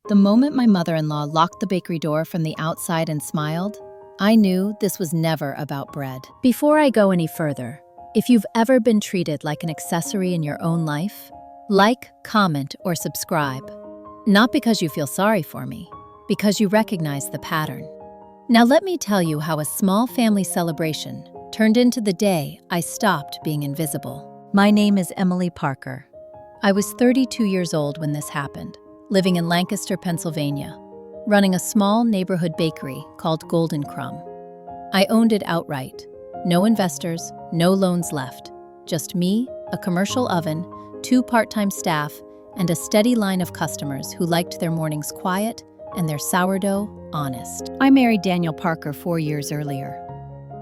The moment my mother-in-law locked the bakery door from the outside and smiled, I knew this was never about bread. Before I go any further, if you've ever been treated like an accessory in your own life, like, comment, or subscribe. Not because you feel sorry for me, because you recognize the pattern. Now let me tell you how a small family celebration turned into the day I stopped being invisible. My name is Emily Parker. I was 32 years old when this happened, living in Lancaster, Pennsylvania, running a small neighborhood bakery called Golden Crumb. I owned it outright. No investors, no loans left. Just me, a commercial oven, 2 part-time staff, and a steady line of customers who liked their mornings quiet and their sourdough honest. I married Daniel Parker 4 years earlier.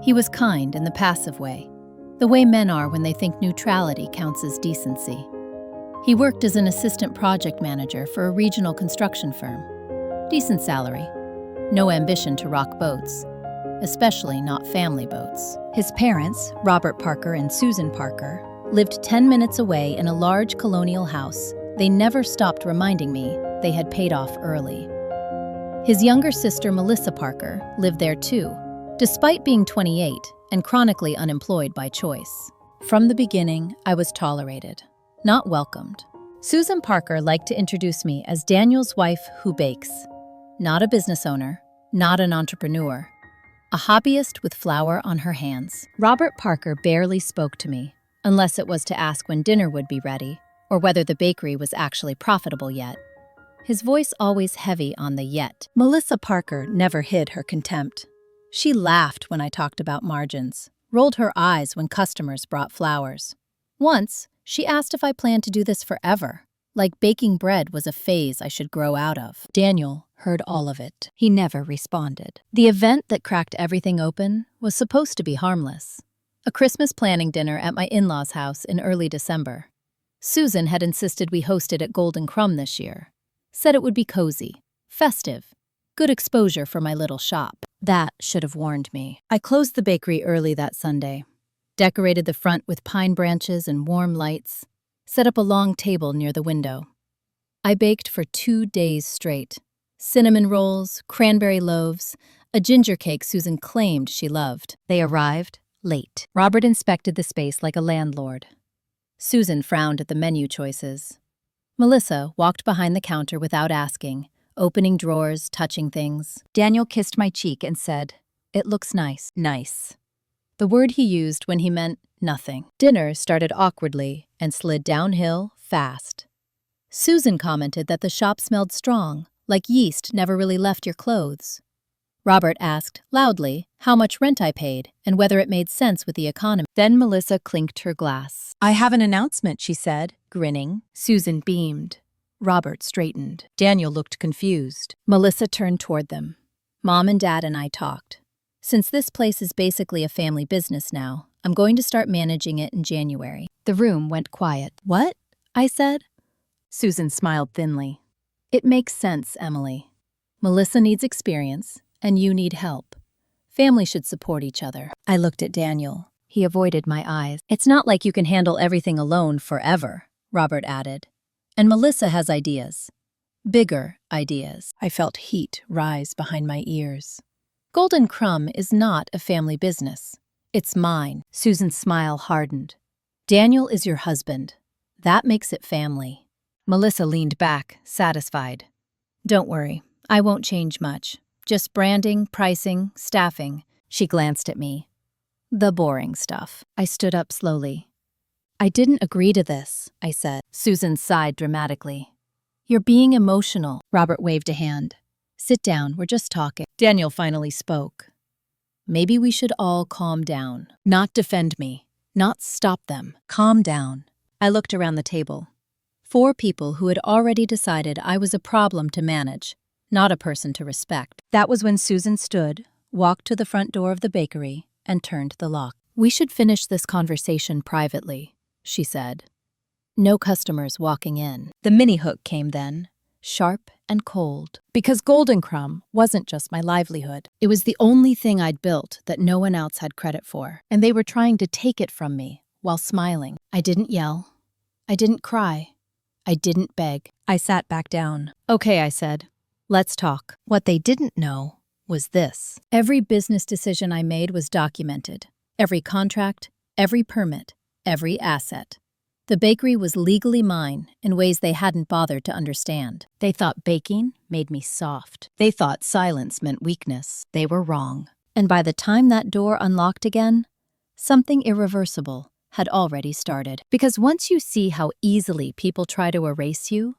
He was kind in the passive the way men are when they think neutrality counts as decency. He worked as an assistant project manager for a regional construction firm. Decent salary. No ambition to rock boats, especially not family boats. His parents, Robert Parker and Susan Parker, lived 10 minutes away in a large colonial house. They never stopped reminding me they had paid off early. His younger sister, Melissa Parker, lived there too, despite being 28 and chronically unemployed by choice. From the beginning, I was tolerated, not welcomed. Susan Parker liked to introduce me as Daniel's wife who bakes. Not a business owner, not an entrepreneur, a hobbyist with flour on her hands. Robert Parker barely spoke to me, unless it was to ask when dinner would be ready, or whether the bakery was actually profitable yet. His voice always heavy on the yet. Melissa Parker never hid her contempt. She laughed when I talked about margins, rolled her eyes when customers brought flowers. Once, she asked if I planned to do this forever, like baking bread was a phase I should grow out of. Daniel heard all of it. He never responded. The event that cracked everything open was supposed to be harmless. A Christmas planning dinner at my in-laws' house in early December. Susan had insisted we host it at Golden Crumb this year. Said it would be cozy, festive, good exposure for my little shop. That should have warned me. I closed the bakery early that Sunday, decorated the front with pine branches and warm lights, set up a long table near the window. I baked for 2 days straight. Cinnamon rolls, cranberry loaves, a ginger cake Susan claimed she loved. They arrived late. Robert inspected the space like a landlord. Susan frowned at the menu choices. Melissa walked behind the counter without asking, opening drawers, touching things. Daniel kissed my cheek and said, "It looks nice." Nice. The word he used when he meant nothing. Dinner started awkwardly and slid downhill fast. Susan commented that the shop smelled strong, like yeast never really left your clothes. Robert asked, loudly, how much rent I paid and whether it made sense with the economy. Then Melissa clinked her glass. "I have an announcement," she said, grinning. Susan beamed. Robert straightened. Daniel looked confused. Melissa turned toward them. Mom and Dad and I talked. Since this place is basically a family business now, I'm going to start managing it in January. The room went quiet. "What?" I said. Susan smiled thinly. "It makes sense, Emily. Melissa needs experience, and you need help. Family should support each other." I looked at Daniel. He avoided my eyes. "It's not like you can handle everything alone forever," Robert added. "And Melissa has ideas. Bigger ideas." I felt heat rise behind my ears. Golden Crumb is not a family business. It's mine. Susan's smile hardened. "Daniel is your husband. That makes it family." Melissa leaned back, satisfied. "Don't worry, I won't change much. Just branding, pricing, staffing." She glanced at me. "The boring stuff." I stood up slowly. "I didn't agree to this," I said. Susan sighed dramatically. "You're being emotional." Robert waved a hand. "Sit down, we're just talking." Daniel finally spoke. "Maybe we should all calm down. Not defend me, not stop them. Calm down." I looked around the table. 4 people who had already decided I was a problem to manage, not a person to respect. That was when Susan stood, walked to the front door of the bakery, and turned the lock. "We should finish this conversation privately," she said. "No customers walking in." The mini hook came then, sharp and cold. Because Golden Crumb wasn't just my livelihood. It was the only thing I'd built that no one else had credit for, and they were trying to take it from me while smiling. I didn't yell. I didn't cry. I didn't beg. I sat back down. "Okay," I said. Let's talk. What they didn't know was this. Every business decision I made was documented. Every contract, every permit, every asset. The bakery was legally mine in ways they hadn't bothered to understand. They thought baking made me soft. They thought silence meant weakness. They were wrong. And by the time that door unlocked again, something irreversible had already started. Because once you see how easily people try to erase you,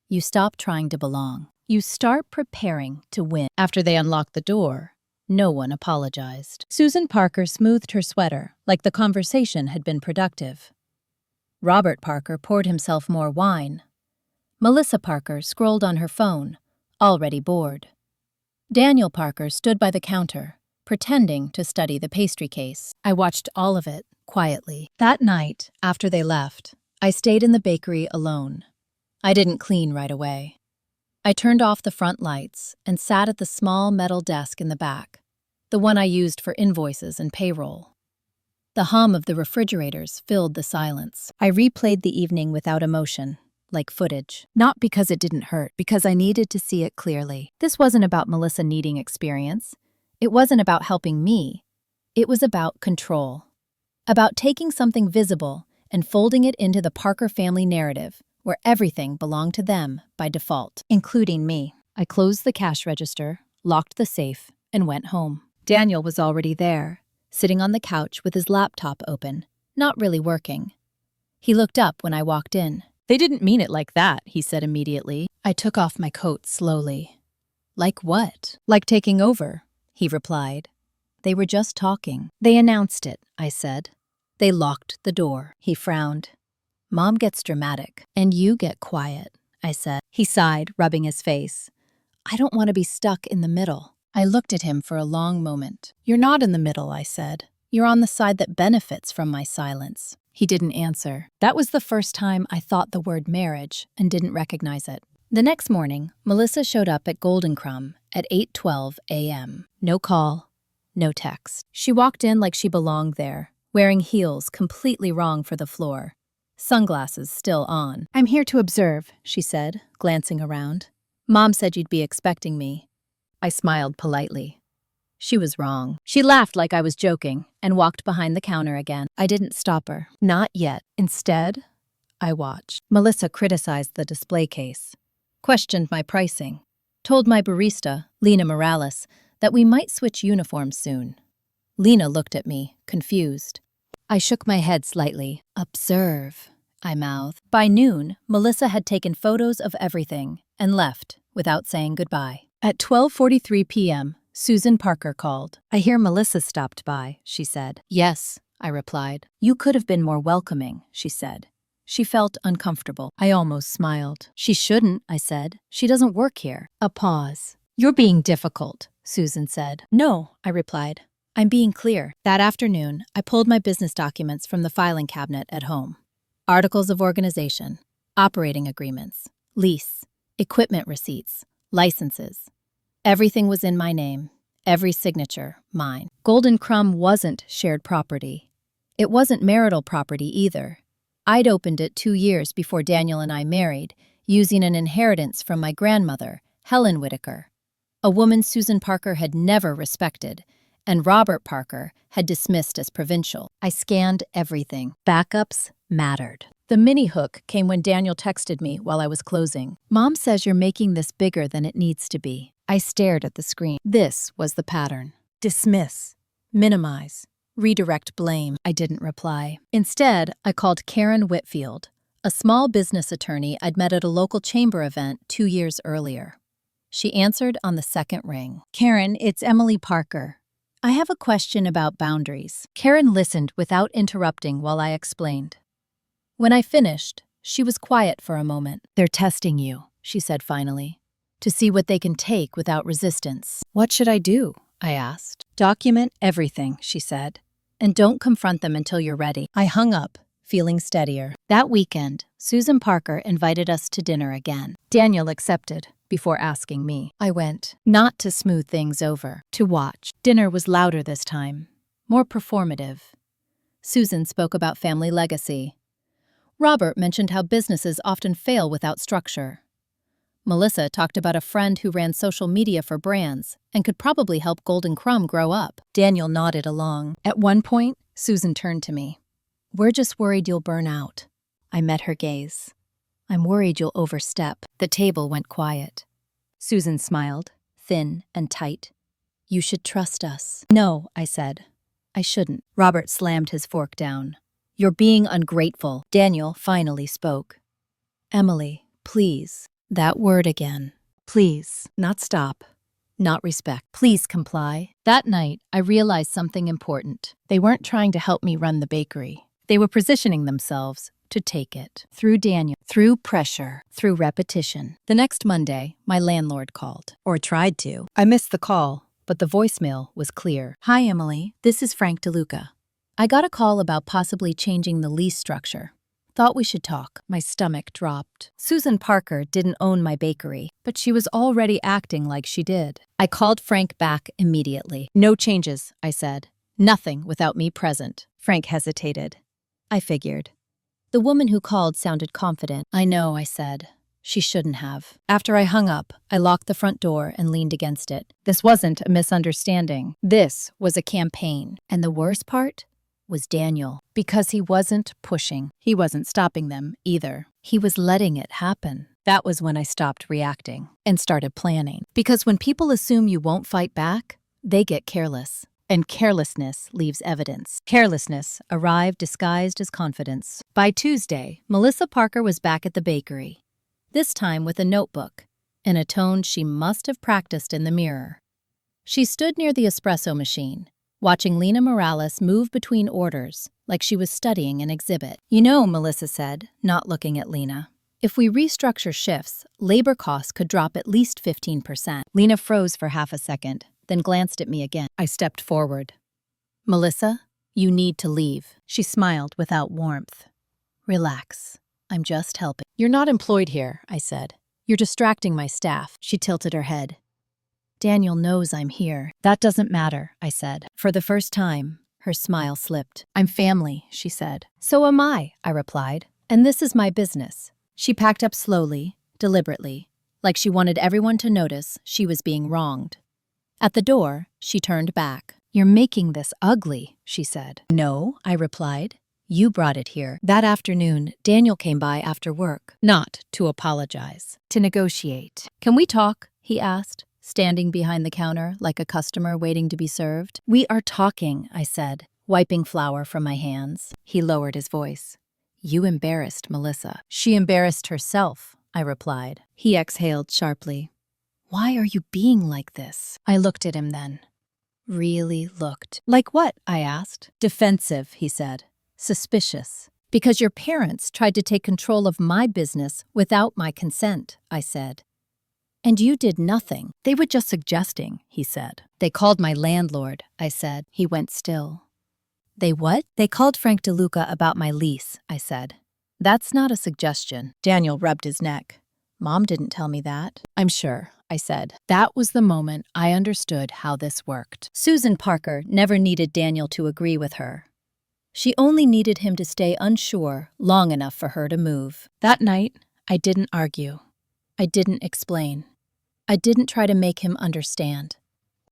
you stop trying to belong. You start preparing to win. After they unlocked the door, no one apologized. Susan Parker smoothed her sweater like the conversation had been productive. Robert Parker poured himself more wine. Melissa Parker scrolled on her phone, already bored. Daniel Parker stood by the counter, pretending to study the pastry case. I watched all of it, quietly. That night, after they left, I stayed in the bakery alone. I didn't clean right away. I turned off the front lights and sat at the small metal desk in the back, the one I used for invoices and payroll. The hum of the refrigerators filled the silence. I replayed the evening without emotion, like footage. Not because it didn't hurt, because I needed to see it clearly. This wasn't about Melissa needing experience. It wasn't about helping me. It was about control. About taking something visible and folding it into the Parker family narrative, where everything belonged to them by default, including me. I closed the cash register, locked the safe, and went home. Daniel was already there, sitting on the couch with his laptop open, not really working. He looked up when I walked in. "They didn't mean it like that," he said immediately. I took off my coat slowly. "Like what?" "Like taking over," he replied. "They were just talking." "They announced it," I said. "They locked the door." He frowned. "Mom gets dramatic, and you get quiet," I said. He sighed, rubbing his face. "I don't want to be stuck in the middle." I looked at him for a long moment. "You're not in the middle," I said. "You're on the side that benefits from my silence." He didn't answer. That was the first time I thought the word marriage and didn't recognize it. The next morning, Melissa showed up at Golden Crumb at 8:12 a.m. No call, no text. She walked in like she belonged there, wearing heels completely wrong for the floor. Sunglasses still on. "I'm here to observe," she said, glancing around. "Mom said you'd be expecting me." I smiled politely. She was wrong. She laughed like I was joking and walked behind the counter again. I didn't stop her. Not yet. Instead, I watched. Melissa criticized the display case, questioned my pricing, told my barista, Lena Morales, that we might switch uniforms soon. Lena looked at me, confused. I shook my head slightly. "Observe," I mouthed. By noon, Melissa had taken photos of everything and left without saying goodbye. At 12:43 p.m., Susan Parker called. "I hear Melissa stopped by," she said. "Yes," I replied. "You could have been more welcoming," she said. She felt uncomfortable. I almost smiled. "She shouldn't," I said. "She doesn't work here." A pause. "You're being difficult," Susan said. "No," I replied. "I'm being clear." That afternoon, I pulled my business documents from the filing cabinet at home. Articles of organization, operating agreements, lease, equipment receipts, licenses. Everything was in my name, every signature mine. Golden Crumb wasn't shared property. It wasn't marital property either. I'd opened it 2 years before Daniel and I married, using an inheritance from my grandmother, Helen Whitaker, a woman Susan Parker had never respected, and Robert Parker had dismissed as provincial. I scanned everything. Backups mattered. The mini hook came when Daniel texted me while I was closing. "Mom says you're making this bigger than it needs to be." I stared at the screen. This was the pattern. Dismiss, minimize, redirect blame. I didn't reply. Instead, I called Karen Whitfield, a small business attorney I'd met at a local chamber event 2 years earlier. She answered on the second ring. "Karen, it's Emily Parker. I have a question about boundaries." Karen listened without interrupting while I explained. When I finished, she was quiet for a moment. "They're testing you," she said finally, "to see what they can take without resistance." "What should I do?" I asked. "Document everything," she said, "and don't confront them until you're ready." I hung up, feeling steadier. That weekend, Susan Parker invited us to dinner again. Daniel accepted before asking me. I went, not to smooth things over, to watch. Dinner was louder this time, more performative. Susan spoke about family legacy. Robert mentioned how businesses often fail without structure. Melissa talked about a friend who ran social media for brands and could probably help Golden Crumb grow up. Daniel nodded along. At one point, Susan turned to me. "We're just worried you'll burn out." I met her gaze. "I'm worried you'll overstep." The table went quiet. Susan smiled, thin and tight. "You should trust us." "No," I said. "I shouldn't." Robert slammed his fork down. "You're being ungrateful." Daniel finally spoke. "Emily, please." That word again. Please. Not stop. Not respect. Please comply. That night, I realized something important. They weren't trying to help me run the bakery. They were positioning themselves to take it. Through Daniel. Through pressure. Through repetition. The next Monday, my landlord called. Or tried to. I missed the call, but the voicemail was clear. "Hi, Emily. This is Frank DeLuca. I got a call about possibly changing the lease structure. Thought we should talk." My stomach dropped. Susan Parker didn't own my bakery, but she was already acting like she did. I called Frank back immediately. "No changes," I said. "Nothing without me present." Frank hesitated. I figured. The woman who called sounded confident. "I know," I said. "She shouldn't have." After I hung up, I locked the front door and leaned against it. This wasn't a misunderstanding. This was a campaign. And the worst part was Daniel. Because he wasn't pushing. He wasn't stopping them either. He was letting it happen. That was when I stopped reacting and started planning. Because when people assume you won't fight back, they get careless. And carelessness leaves evidence. Carelessness arrived disguised as confidence. By Tuesday, Melissa Parker was back at the bakery. This time with a notebook, in a tone she must have practiced in the mirror. She stood near the espresso machine, watching Lena Morales move between orders like she was studying an exhibit. "You know," Melissa said, not looking at Lena, "if we restructure shifts, labor costs could drop at least 15%. Lena froze for half a second, then glanced at me again. I stepped forward. "Melissa, you need to leave." She smiled without warmth. "Relax. I'm just helping." "You're not employed here," I said. "You're distracting my staff." She tilted her head. "Daniel knows I'm here." "That doesn't matter," I said. For the first time, her smile slipped. "I'm family," she said. "So am I," I replied. "And this is my business." She packed up slowly, deliberately, like she wanted everyone to notice she was being wronged. At the door, she turned back. "You're making this ugly," she said. "No," I replied. "You brought it here." That afternoon, Daniel came by after work. Not to apologize. To negotiate. "Can we talk?" he asked, standing behind the counter like a customer waiting to be served. "We are talking," I said, wiping flour from my hands. He lowered his voice. "You embarrassed Melissa." "She embarrassed herself," I replied. He exhaled sharply. "Why are you being like this?" I looked at him then. Really looked. "Like what?" I asked. "Defensive," he said. "Suspicious." "Because your parents tried to take control of my business without my consent," I said. "And you did nothing. They were just suggesting," he said. "They called my landlord," I said. He went still. "They what?" "They called Frank DeLuca about my lease," I said. "That's not a suggestion." Daniel rubbed his neck. "Mom didn't tell me that." "I'm sure," I said. That was the moment I understood how this worked. Susan Parker never needed Daniel to agree with her. She only needed him to stay unsure long enough for her to move. That night, I didn't argue. I didn't explain. I didn't try to make him understand.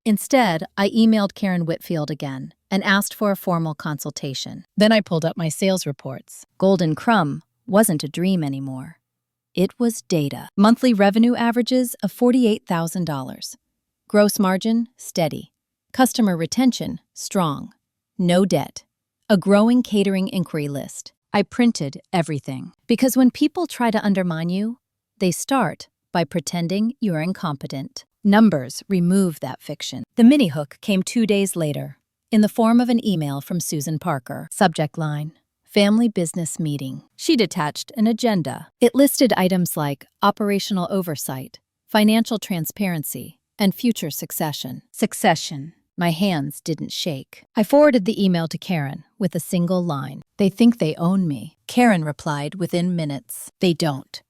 Instead, I emailed Karen Whitfield again and asked for a formal consultation. Then I pulled up my sales reports. Golden Crumb wasn't a dream anymore. It was data. Monthly revenue averages of $48,000. Gross margin, steady. Customer retention, strong. No debt. A growing catering inquiry list. I printed everything. Because when people try to undermine you, they start by pretending you're incompetent. Numbers remove that fiction. The mini hook came 2 days later, in the form of an email from Susan Parker. Subject line: Family Business Meeting. She'd attached an agenda. It listed items like operational oversight, financial transparency, and future succession. Succession. My hands didn't shake. I forwarded the email to Karen with a single line. "They think they own me." Karen replied within minutes. "They don't.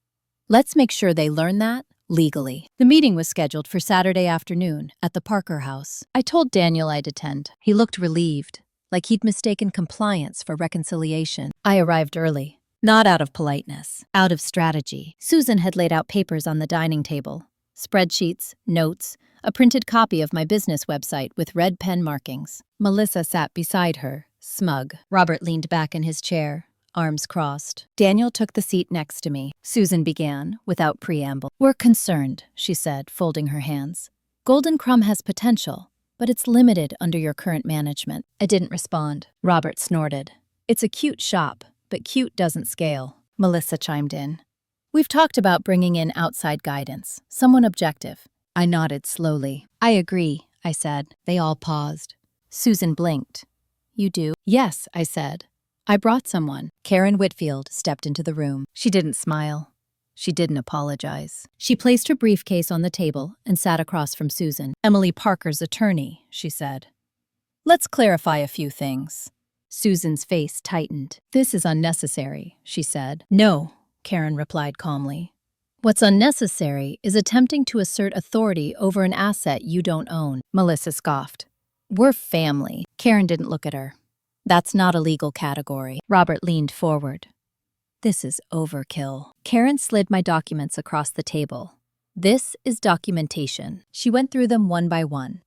Let's make sure they learn that legally." The meeting was scheduled for Saturday afternoon at the Parker house. I told Daniel I'd attend. He looked relieved, like he'd mistaken compliance for reconciliation. I arrived early, Not out of politeness, out of strategy. Susan had laid out papers on the dining table. Spreadsheets, notes, a printed copy of my business website with red pen markings. Melissa sat beside her, smug. Robert leaned back in his chair, arms crossed. Daniel took the seat next to me. Susan began, without preamble. "We're concerned," she said, folding her hands. "Golden Crumb has potential, but it's limited under your current management." I didn't respond. Robert snorted. "It's a cute shop, but cute doesn't scale." Melissa chimed in. "We've talked about bringing in outside guidance, someone objective." I nodded slowly. "I agree," I said. They all paused. Susan blinked. "You do?" "Yes," I said. "I brought someone." Karen Whitfield stepped into the room. She didn't smile. She didn't apologize. She placed her briefcase on the table and sat across from Susan. "Emily Parker's attorney," she said. "Let's clarify a few things." Susan's face tightened. "This is unnecessary," she said. "No," Karen replied calmly. "What's unnecessary is attempting to assert authority over an asset you don't own." Melissa scoffed. "We're family." Karen didn't look at her. "That's not a legal category." Robert leaned forward. "This is overkill." Karen slid my documents across the table. "This is documentation." She went through them one by one.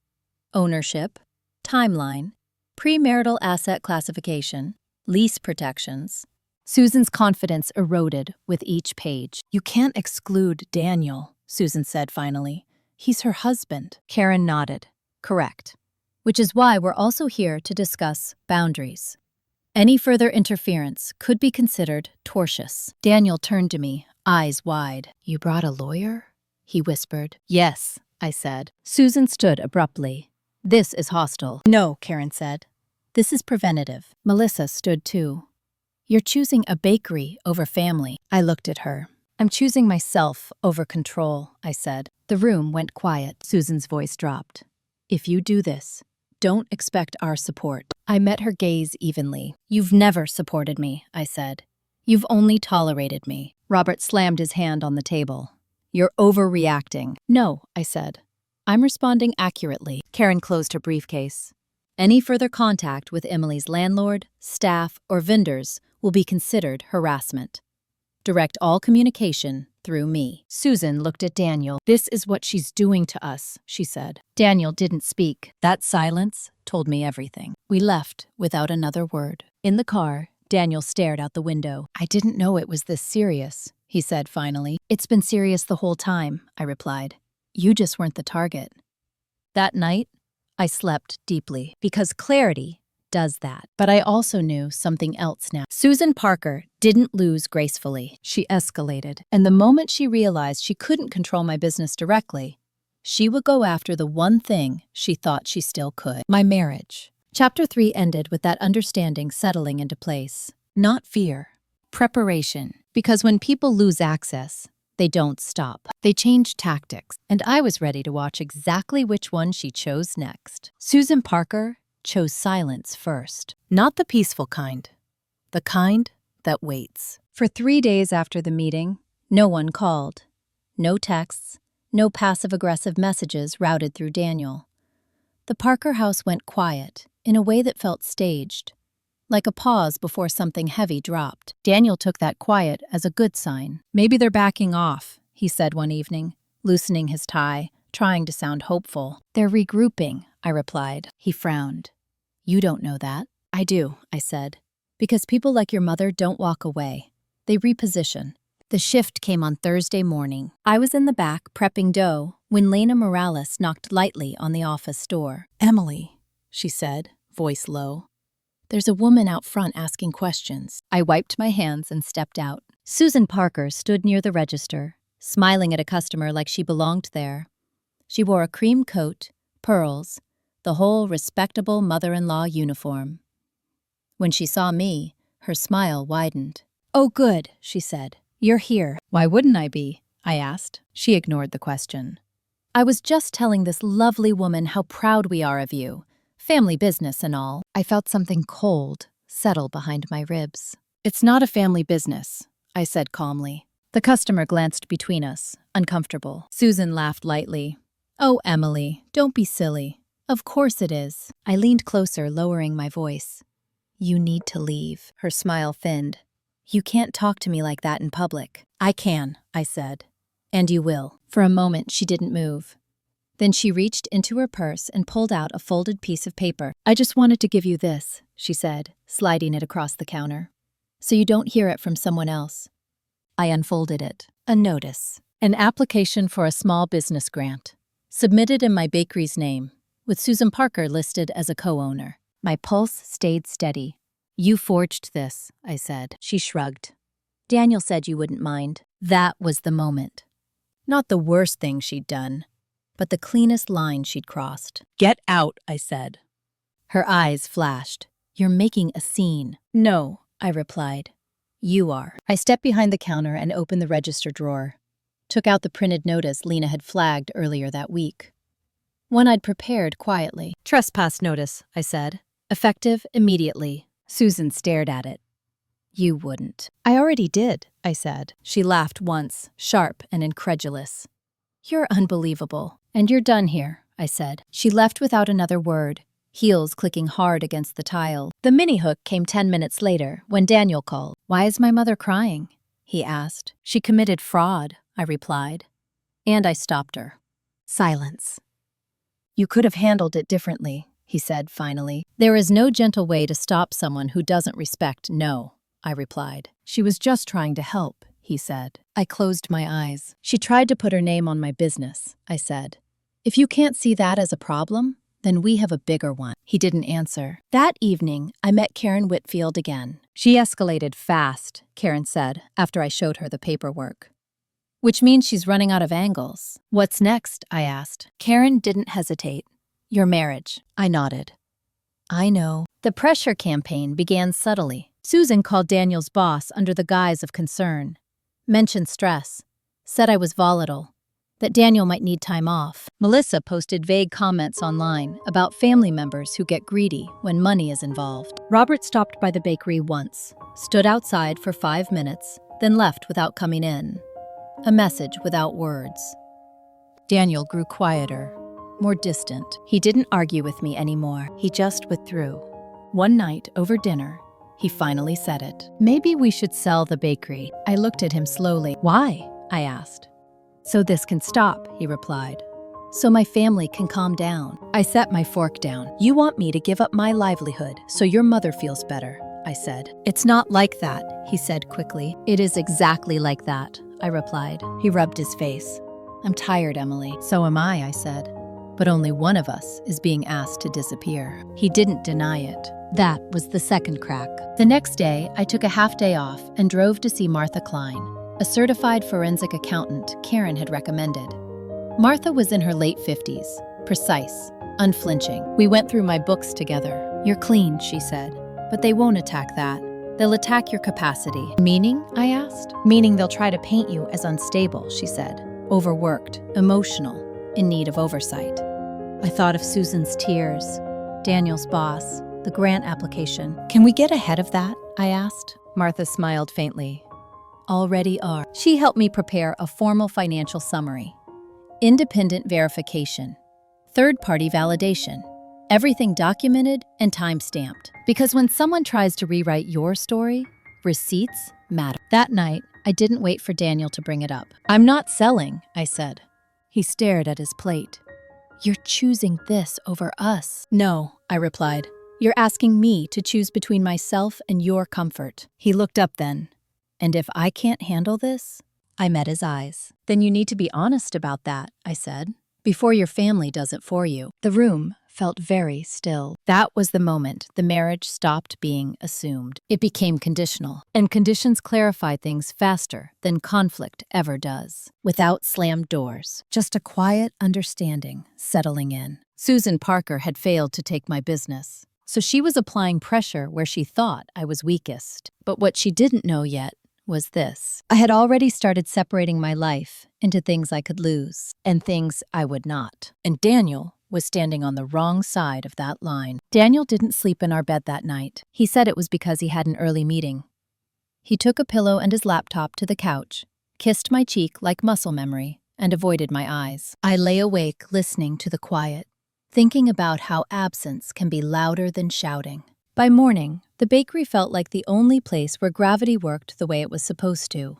Ownership, timeline, premarital asset classification, lease protections. Susan's confidence eroded with each page. "You can't exclude Daniel," Susan said finally. "He's her husband." Karen nodded. "Correct. Which is why we're also here to discuss boundaries. Any further interference could be considered tortious." Daniel turned to me, eyes wide. "You brought a lawyer?" he whispered. "Yes," I said. Susan stood abruptly. "This is hostile." "No," Karen said. "This is preventative." Melissa stood too. "You're choosing a bakery over family." I looked at her. "I'm choosing myself over control," I said. The room went quiet. Susan's voice dropped. "If you do this, don't expect our support." I met her gaze evenly. "You've never supported me," I said. "You've only tolerated me." Robert slammed his hand on the table. "You're overreacting." "No," I said. "I'm responding accurately." Karen closed her briefcase. "Any further contact with Emily's landlord, staff, or vendors will be considered harassment. Direct all communication through me." Susan looked at Daniel. "This is what she's doing to us," she said. Daniel didn't speak. That silence told me everything. We left without another word. In the car, Daniel stared out the window. "I didn't know it was this serious," he said finally. "It's been serious the whole time," I replied. "You just weren't the target." That night, I slept deeply because clarity does that. But I also knew something else now. Susan Parker didn't lose gracefully. She escalated. And the moment she realized she couldn't control my business directly, she would go after the one thing she thought she still could: my marriage. Chapter 3 ended with that understanding settling into place. Not fear, preparation. Because when people lose access, they don't stop. They change tactics. And I was ready to watch exactly which one she chose next. Susan Parker chose silence first. Not the peaceful kind. The kind that waits. For 3 days after the meeting, no one called. No texts, no passive-aggressive messages routed through Daniel. The Parker house went quiet, in a way that felt staged, like a pause before something heavy dropped. Daniel took that quiet as a good sign. "Maybe they're backing off," he said one evening, loosening his tie, trying to sound hopeful. "They're regrouping," I replied. He frowned. "You don't know that." "I do," I said. "Because people like your mother don't walk away. They reposition." The shift came on Thursday morning. I was in the back prepping dough when Lena Morales knocked lightly on the office door. "Emily," she said, voice low. "There's a woman out front asking questions." I wiped my hands and stepped out. Susan Parker stood near the register, smiling at a customer like she belonged there. She wore a cream coat, pearls, the whole respectable mother-in-law uniform. When she saw me, her smile widened. "Oh, good," she said. "You're here." "Why wouldn't I be?" I asked. She ignored the question. "I was just telling this lovely woman how proud we are of you. Family business and all." I felt something cold settle behind my ribs. "It's not a family business," I said calmly. The customer glanced between us, uncomfortable. Susan laughed lightly. "Oh, Emily, don't be silly. Of course it is." I leaned closer, lowering my voice. "You need to leave." Her smile thinned. You can't talk to me like that in public. I can, I said. And you will. For a moment, she didn't move. Then she reached into her purse and pulled out a folded piece of paper. I just wanted to give you this, she said, sliding it across the counter, so you don't hear it from someone else. I unfolded it. A notice. An application for a small business grant. Submitted in my bakery's name, with Susan Parker listed as a co-owner. My pulse stayed steady. You forged this, I said. She shrugged. Daniel said you wouldn't mind. That was the moment. Not the worst thing she'd done, but the cleanest line she'd crossed. Get out, I said. Her eyes flashed. You're making a scene. No, I replied. You are. I stepped behind the counter and opened the register drawer. Took out the printed notice Lena had flagged earlier that week. One I'd prepared quietly. Trespass notice, I said. Effective immediately. Susan stared at it. You wouldn't. I already did, I said. She laughed once, sharp and incredulous. You're unbelievable. And you're done here, I said. She left without another word, heels clicking hard against the tile. The mini-hook came 10 minutes later, when Daniel called. Why is my mother crying? He asked. She committed fraud, I replied. And I stopped her. Silence. You could have handled it differently, he said finally. There is no gentle way to stop someone who doesn't respect no, I replied. She was just trying to help, he said. I closed my eyes. She tried to put her name on my business, I said. If you can't see that as a problem, then we have a bigger one. He didn't answer. That evening, I met Karen Whitfield again. She escalated fast, Karen said, after I showed her the paperwork. Which means she's running out of angles. What's next? I asked. Karen didn't hesitate. Your marriage. I nodded. I know. The pressure campaign began subtly. Susan called Daniel's boss under the guise of concern. Mentioned stress. Said I was volatile. That Daniel might need time off. Melissa posted vague comments online about family members who get greedy when money is involved. Robert stopped by the bakery once, stood outside for 5 minutes, then left without coming in. A message without words. Daniel grew quieter, more distant. He didn't argue with me anymore. He just withdrew. One night, over dinner, he finally said it. Maybe we should sell the bakery. I looked at him slowly. Why? I asked. So this can stop, he replied. So my family can calm down. I set my fork down. You want me to give up my livelihood so your mother feels better, I said. It's not like that, he said quickly. It is exactly like that, I replied. He rubbed his face. I'm tired, Emily. So am I said. But only one of us is being asked to disappear. He didn't deny it. That was the second crack. The next day, I took a half day off and drove to see Martha Klein, a certified forensic accountant Karen had recommended. Martha was in her late 50s, precise, unflinching. We went through my books together. You're clean, she said, but they won't attack that. They'll attack your capacity. Meaning? I asked. Meaning they'll try to paint you as unstable, she said. Overworked, emotional, in need of oversight. I thought of Susan's tears, Daniel's boss, the grant application. Can we get ahead of that? I asked. Martha smiled faintly. Already are. She helped me prepare a formal financial summary. Independent verification. Third-party validation. Everything documented and time-stamped. Because when someone tries to rewrite your story, receipts matter. That night, I didn't wait for Daniel to bring it up. I'm not selling, I said. He stared at his plate. You're choosing this over us. No, I replied. You're asking me to choose between myself and your comfort. He looked up then. And if I can't handle this? I met his eyes. Then you need to be honest about that, I said, before your family does it for you. The room felt very still. That was the moment the marriage stopped being assumed. It became conditional, and conditions clarify things faster than conflict ever does. Without slammed doors, just a quiet understanding settling in. Susan Parker had failed to take my business, so she was applying pressure where she thought I was weakest. But what she didn't know yet was this. I had already started separating my life into things I could lose and things I would not. And Daniel was standing on the wrong side of that line. Daniel didn't sleep in our bed that night. He said it was because he had an early meeting. He took a pillow and his laptop to the couch, kissed my cheek like muscle memory, and avoided my eyes. I lay awake listening to the quiet, thinking about how absence can be louder than shouting. By morning, the bakery felt like the only place where gravity worked the way it was supposed to.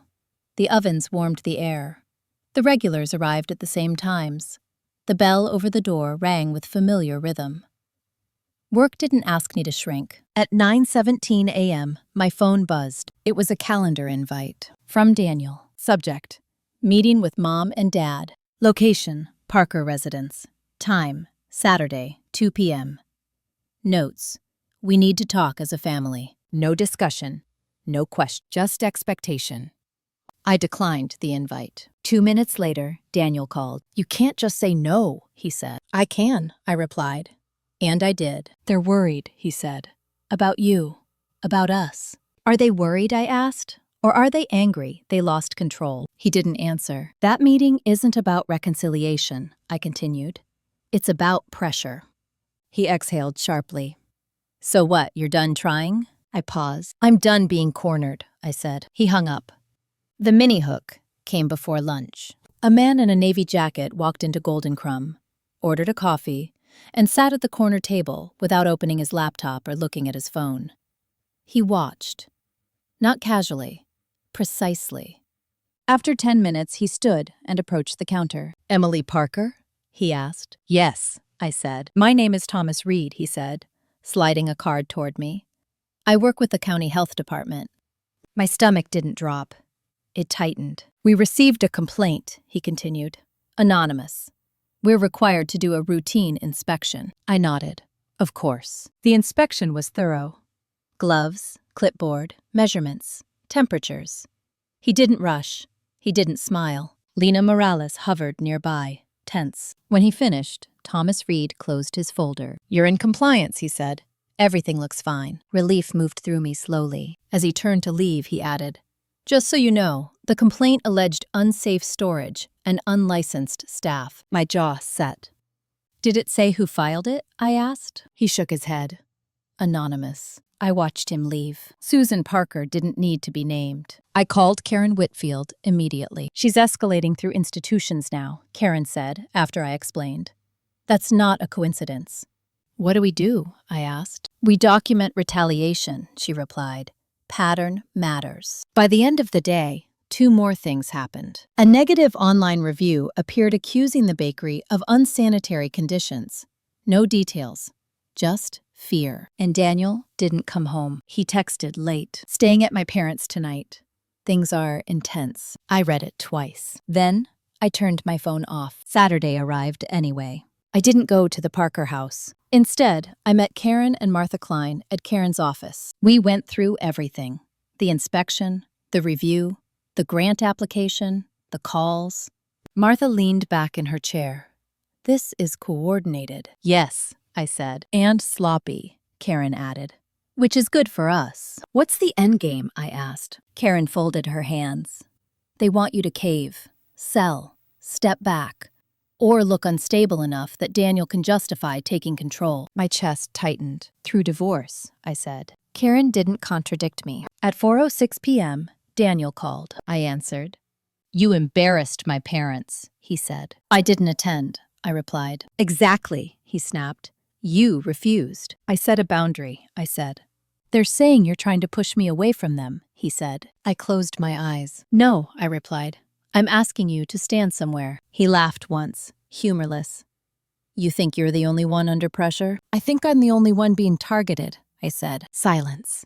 The ovens warmed the air. The regulars arrived at the same times. The bell over the door rang with familiar rhythm. Work didn't ask me to shrink. At 9:17 a.m., my phone buzzed. It was a calendar invite. From Daniel. Subject: meeting with Mom and Dad. Location: Parker residence. Time: Saturday, 2 p.m. Notes: we need to talk as a family. No discussion. No question. Just expectation. I declined the invite. 2 minutes later, Daniel called. You can't just say no, he said. I can, I replied. And I did. They're worried, he said. About you. About us. Are they worried, I asked? Or are they angry they lost control? He didn't answer. That meeting isn't about reconciliation, I continued. It's about pressure. He exhaled sharply. So what, you're done trying? I paused. I'm done being cornered, I said. He hung up. The mini-hook came before lunch. A man in a navy jacket walked into Golden Crumb, ordered a coffee, and sat at the corner table without opening his laptop or looking at his phone. He watched. Not casually, precisely. After 10 minutes, he stood and approached the counter. Emily Parker? He asked. Yes, I said. My name is Thomas Reed, he said, sliding a card toward me. I work with the county health department. My stomach didn't drop. It tightened. We received a complaint, he continued. Anonymous. We're required to do a routine inspection. I nodded. Of course. The inspection was thorough. Gloves, clipboard, measurements, temperatures. He didn't rush. He didn't smile. Lena Morales hovered nearby, tense. When he finished, Thomas Reed closed his folder. You're in compliance, he said. Everything looks fine. Relief moved through me slowly. As he turned to leave, he added, just so you know, the complaint alleged unsafe storage and unlicensed staff. My jaw set. Did it say who filed it? I asked. He shook his head. Anonymous. I watched him leave. Susan Parker didn't need to be named. I called Karen Whitfield immediately. She's escalating through institutions now, Karen said after I explained. That's not a coincidence. What do we do? I asked. We document retaliation, she replied. Pattern matters. By the end of the day, 2 more things happened. A negative online review appeared accusing the bakery of unsanitary conditions. No details, just fear. And Daniel didn't come home. He texted late. Staying at my parents' tonight. Things are intense. I read it twice. Then, I turned my phone off. Saturday arrived anyway. I didn't go to the Parker house. Instead, I met Karen and Martha Klein at Karen's office. We went through everything. The inspection, the review, the grant application, the calls. Martha leaned back in her chair. This is coordinated. Yes, I said. And sloppy, Karen added. Which is good for us. What's the end game? I asked. Karen folded her hands. They want you to cave, sell, step back, or look unstable enough that Daniel can justify taking control. My chest tightened. Through divorce, I said. Karen didn't contradict me. At 4:06 p.m., Daniel called. I answered. You embarrassed my parents, he said. I didn't attend, I replied. Exactly, he snapped. You refused. I set a boundary, I said. They're saying you're trying to push me away from them, he said. I closed my eyes. No, I replied. I'm asking you to stand somewhere. He laughed once, humorless. You think you're the only one under pressure? I think I'm the only one being targeted, I said. Silence.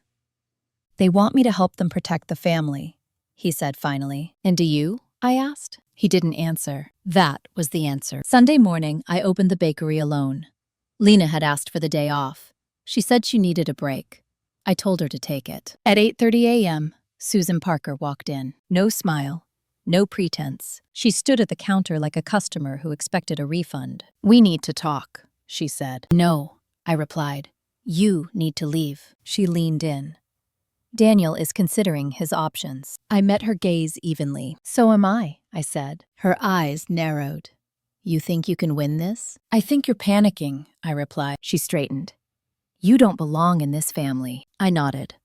They want me to help them protect the family, he said finally. And do you? I asked. He didn't answer. That was the answer. Sunday morning, I opened the bakery alone. Lena had asked for the day off. She said she needed a break. I told her to take it. At 8:30 a.m., Susan Parker walked in. No smile. No pretense. She stood at the counter like a customer who expected a refund. We need to talk, she said. No, I replied. You need to leave. She leaned in. Daniel is considering his options. I met her gaze evenly. So am I said. Her eyes narrowed. You think you can win this? I think you're panicking, I replied. She straightened. You don't belong in this family. I nodded.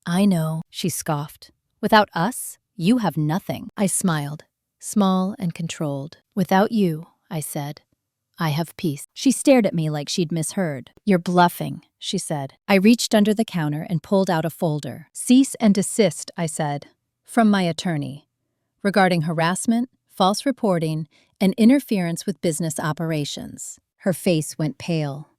I know, she scoffed. Without us, you have nothing. I smiled, small and controlled. Without you, I said, I have peace. She stared at me like she'd misheard. You're bluffing, she said. I reached under the counter and pulled out a folder. Cease and desist, I said, from my attorney, regarding harassment, false reporting, and interference with business operations. Her face went pale.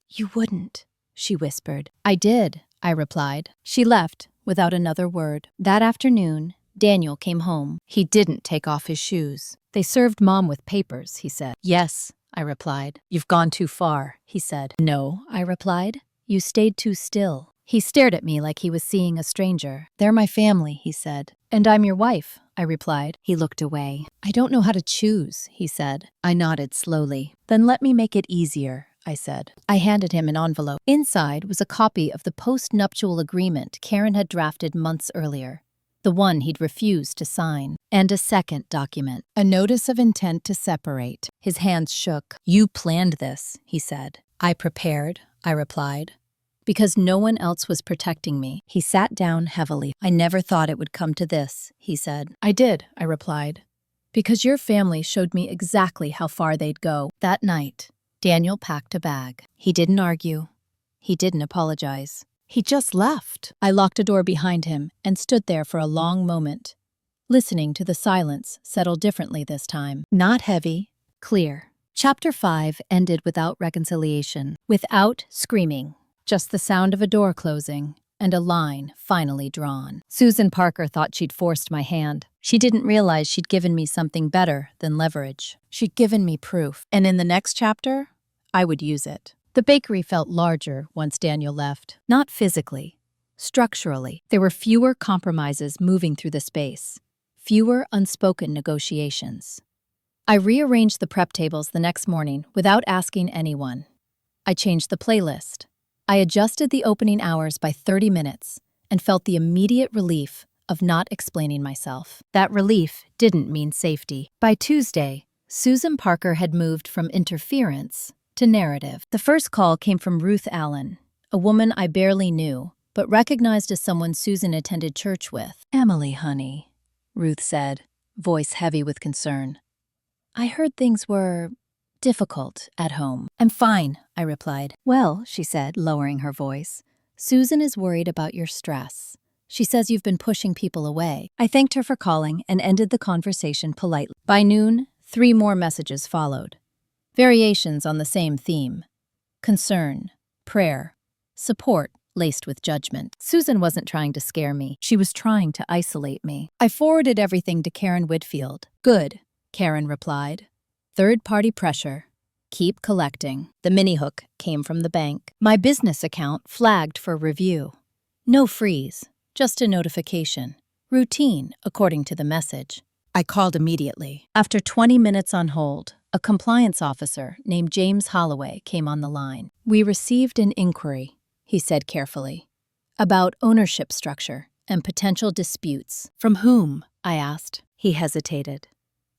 You wouldn't, she whispered. I did, I replied. She left without another word. That afternoon, Daniel came home. He didn't take off his shoes. They served Mom with papers, he said. Yes, I replied. You've gone too far, he said. No, I replied. You stayed too still. He stared at me like he was seeing a stranger. They're my family, he said. And I'm your wife, I replied. He looked away. I don't know how to choose, he said. I nodded slowly. Then let me make it easier, I said. I handed him an envelope. Inside was a copy of the post-nuptial agreement Karen had drafted months earlier, the one he'd refused to sign, and a second document, a notice of intent to separate. His hands shook. You planned this, he said. I prepared, I replied, because no one else was protecting me. He sat down heavily. I never thought it would come to this, he said. I did, I replied, because your family showed me exactly how far they'd go. That night, Daniel packed a bag. He didn't argue. He didn't apologize. He just left. I locked a door behind him and stood there for a long moment, listening to the silence settle differently this time. Not heavy, clear. Chapter 5 ended without reconciliation, without screaming. Just the sound of a door closing and a line finally drawn. Susan Parker thought she'd forced my hand. She didn't realize she'd given me something better than leverage. She'd given me proof, and in the next chapter, I would use it. The bakery felt larger once Daniel left. Not physically, structurally. There were fewer compromises moving through the space, fewer unspoken negotiations. I rearranged the prep tables the next morning without asking anyone. I changed the playlist. I adjusted the opening hours by 30 minutes and felt the immediate relief of not explaining myself. That relief didn't mean safety. By Tuesday, Susan Parker had moved from interference to narrative. The first call came from Ruth Allen, a woman I barely knew, but recognized as someone Susan attended church with. Emily, honey, Ruth said, voice heavy with concern. I heard things were difficult at home. I'm fine, I replied. Well, she said, lowering her voice, Susan is worried about your stress. She says you've been pushing people away. I thanked her for calling and ended the conversation politely. By noon, 3 more messages followed. Variations on the same theme. Concern, prayer, support laced with judgment. Susan wasn't trying to scare me. She was trying to isolate me. I forwarded everything to Karen Whitfield. Good, Karen replied. Third-party pressure. Keep collecting. The mini-hook came from the bank. My business account flagged for review. No freeze, just a notification. Routine, according to the message. I called immediately. After 20 minutes on hold, a compliance officer named James Holloway came on the line. We received an inquiry, he said carefully, about ownership structure and potential disputes. From whom? I asked. He hesitated.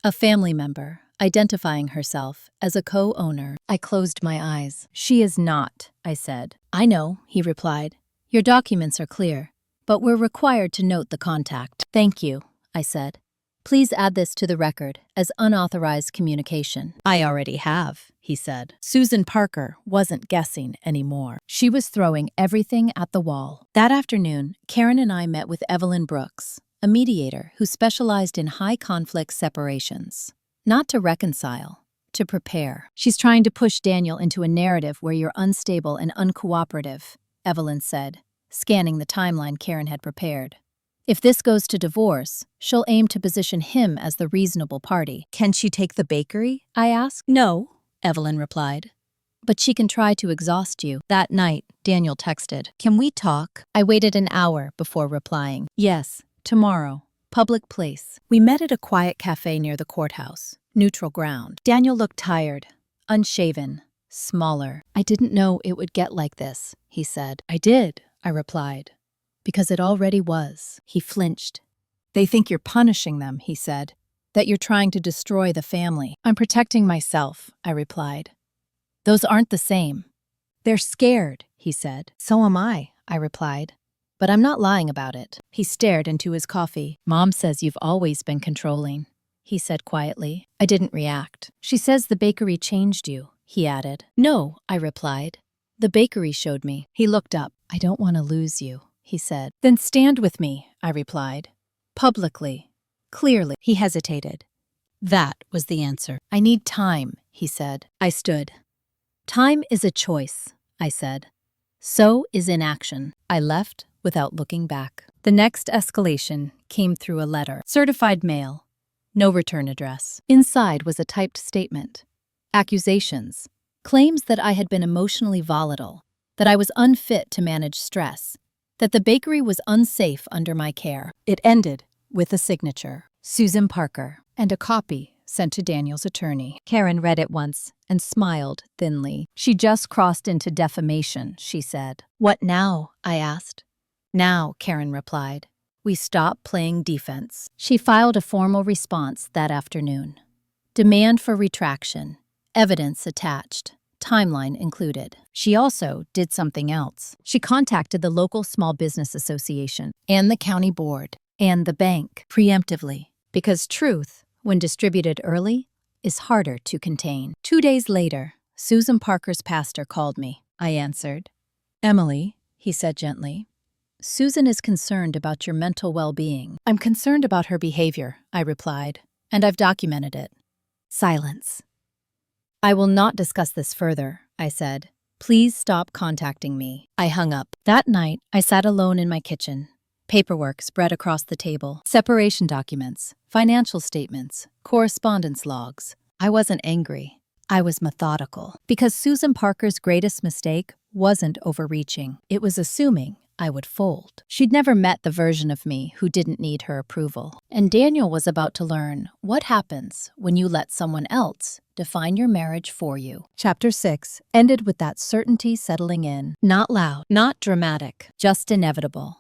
A family member, identifying herself as a co-owner. I closed my eyes. She is not, I said. I know, he replied. Your documents are clear, but we're required to note the contact. Thank you, I said. Please add this to the record as unauthorized communication. I already have, he said. Susan Parker wasn't guessing anymore. She was throwing everything at the wall. That afternoon, Karen and I met with Evelyn Brooks, a mediator who specialized in high-conflict separations. Not to reconcile, to prepare. She's trying to push Daniel into a narrative where you're unstable and uncooperative, Evelyn said, scanning the timeline Karen had prepared. If this goes to divorce, she'll aim to position him as the reasonable party. Can she take the bakery? I asked. No, Evelyn replied. But she can try to exhaust you. That night, Daniel texted, Can we talk? I waited an hour before replying. Yes, tomorrow. Public place. We met at a quiet cafe near the courthouse. Neutral ground. Daniel looked tired, unshaven, smaller. I didn't know it would get like this, he said. I did, I replied. Because it already was. He flinched. They think you're punishing them, he said. That you're trying to destroy the family. I'm protecting myself, I replied. Those aren't the same. They're scared, he said. So am I replied. But I'm not lying about it. He stared into his coffee. Mom says you've always been controlling, he said quietly. I didn't react. She says the bakery changed you, he added. No, I replied. The bakery showed me. He looked up. I don't want to lose you, he said. Then stand with me, I replied. Publicly. Clearly. He hesitated. That was the answer. I need time, he said. I stood. Time is a choice, I said. So is inaction. I left without looking back. The next escalation came through a letter. Certified mail. No return address. Inside was a typed statement. Accusations. Claims that I had been emotionally volatile, that I was unfit to manage stress, that the bakery was unsafe under my care. It ended with a signature, Susan Parker, and a copy sent to Daniel's attorney. Karen read it once and smiled thinly. She just crossed into defamation, she said. What now? I asked. Now, Karen replied. We stop playing defense. She filed a formal response that afternoon. Demand for retraction. Evidence attached. Timeline included. She also did something else. She contacted the local small business association and the county board and the bank preemptively, because truth, when distributed early, is harder to contain. 2 days later, Susan Parker's pastor called me. I answered. Emily, he said gently, Susan is concerned about your mental well-being. I'm concerned about her behavior, I replied, and I've documented it. Silence. I will not discuss this further, I said. Please stop contacting me. I hung up. That night, I sat alone in my kitchen. Paperwork spread across the table. Separation documents, financial statements, correspondence logs. I wasn't angry. I was methodical. Because Susan Parker's greatest mistake wasn't overreaching. It was assuming I would fold. She'd never met the version of me who didn't need her approval. And Daniel was about to learn what happens when you let someone else define your marriage for you. Chapter 6 ended with that certainty settling in. Not loud, not dramatic, just inevitable.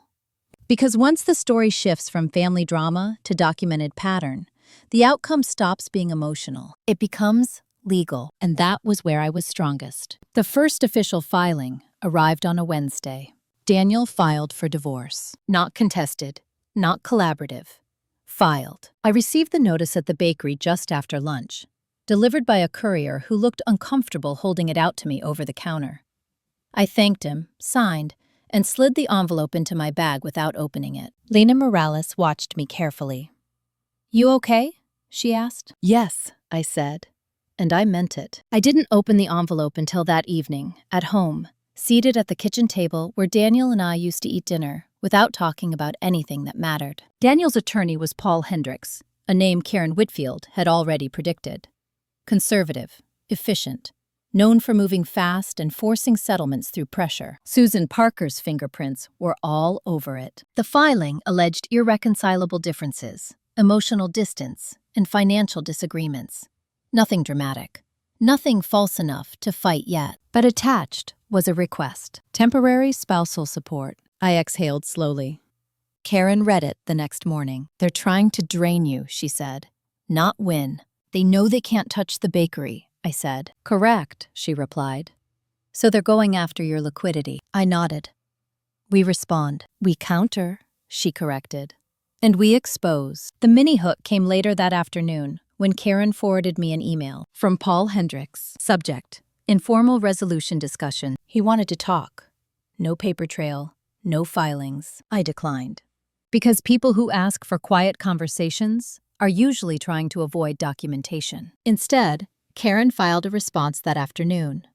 Because once the story shifts from family drama to documented pattern, the outcome stops being emotional. It becomes legal, and that was where I was strongest. The first official filing arrived on a Wednesday. Daniel filed for divorce. Not contested, not collaborative. Filed. I received the notice at the bakery just after lunch, delivered by a courier who looked uncomfortable holding it out to me over the counter. I thanked him, signed, and slid the envelope into my bag without opening it. Lena Morales watched me carefully. You okay? She asked. Yes, I said, and I meant it. I didn't open the envelope until that evening, at home, seated at the kitchen table where Daniel and I used to eat dinner, without talking about anything that mattered. Daniel's attorney was Paul Hendricks, a name Karen Whitfield had already predicted. Conservative, efficient, known for moving fast and forcing settlements through pressure. Susan Parker's fingerprints were all over it. The filing alleged irreconcilable differences, emotional distance, and financial disagreements. Nothing dramatic. Nothing false enough to fight yet. But attached was a request. Temporary spousal support. I exhaled slowly. Karen read it the next morning. They're trying to drain you, she said. Not win. They know they can't touch the bakery, I said. Correct, she replied. So they're going after your liquidity. I nodded. We respond. We counter, she corrected. And we expose. The mini hook came later that afternoon when Karen forwarded me an email from Paul Hendricks. Subject: informal resolution discussion. He wanted to talk. No paper trail, no filings. I declined. Because people who ask for quiet conversations are usually trying to avoid documentation. Instead, Karen filed a response that afternoon.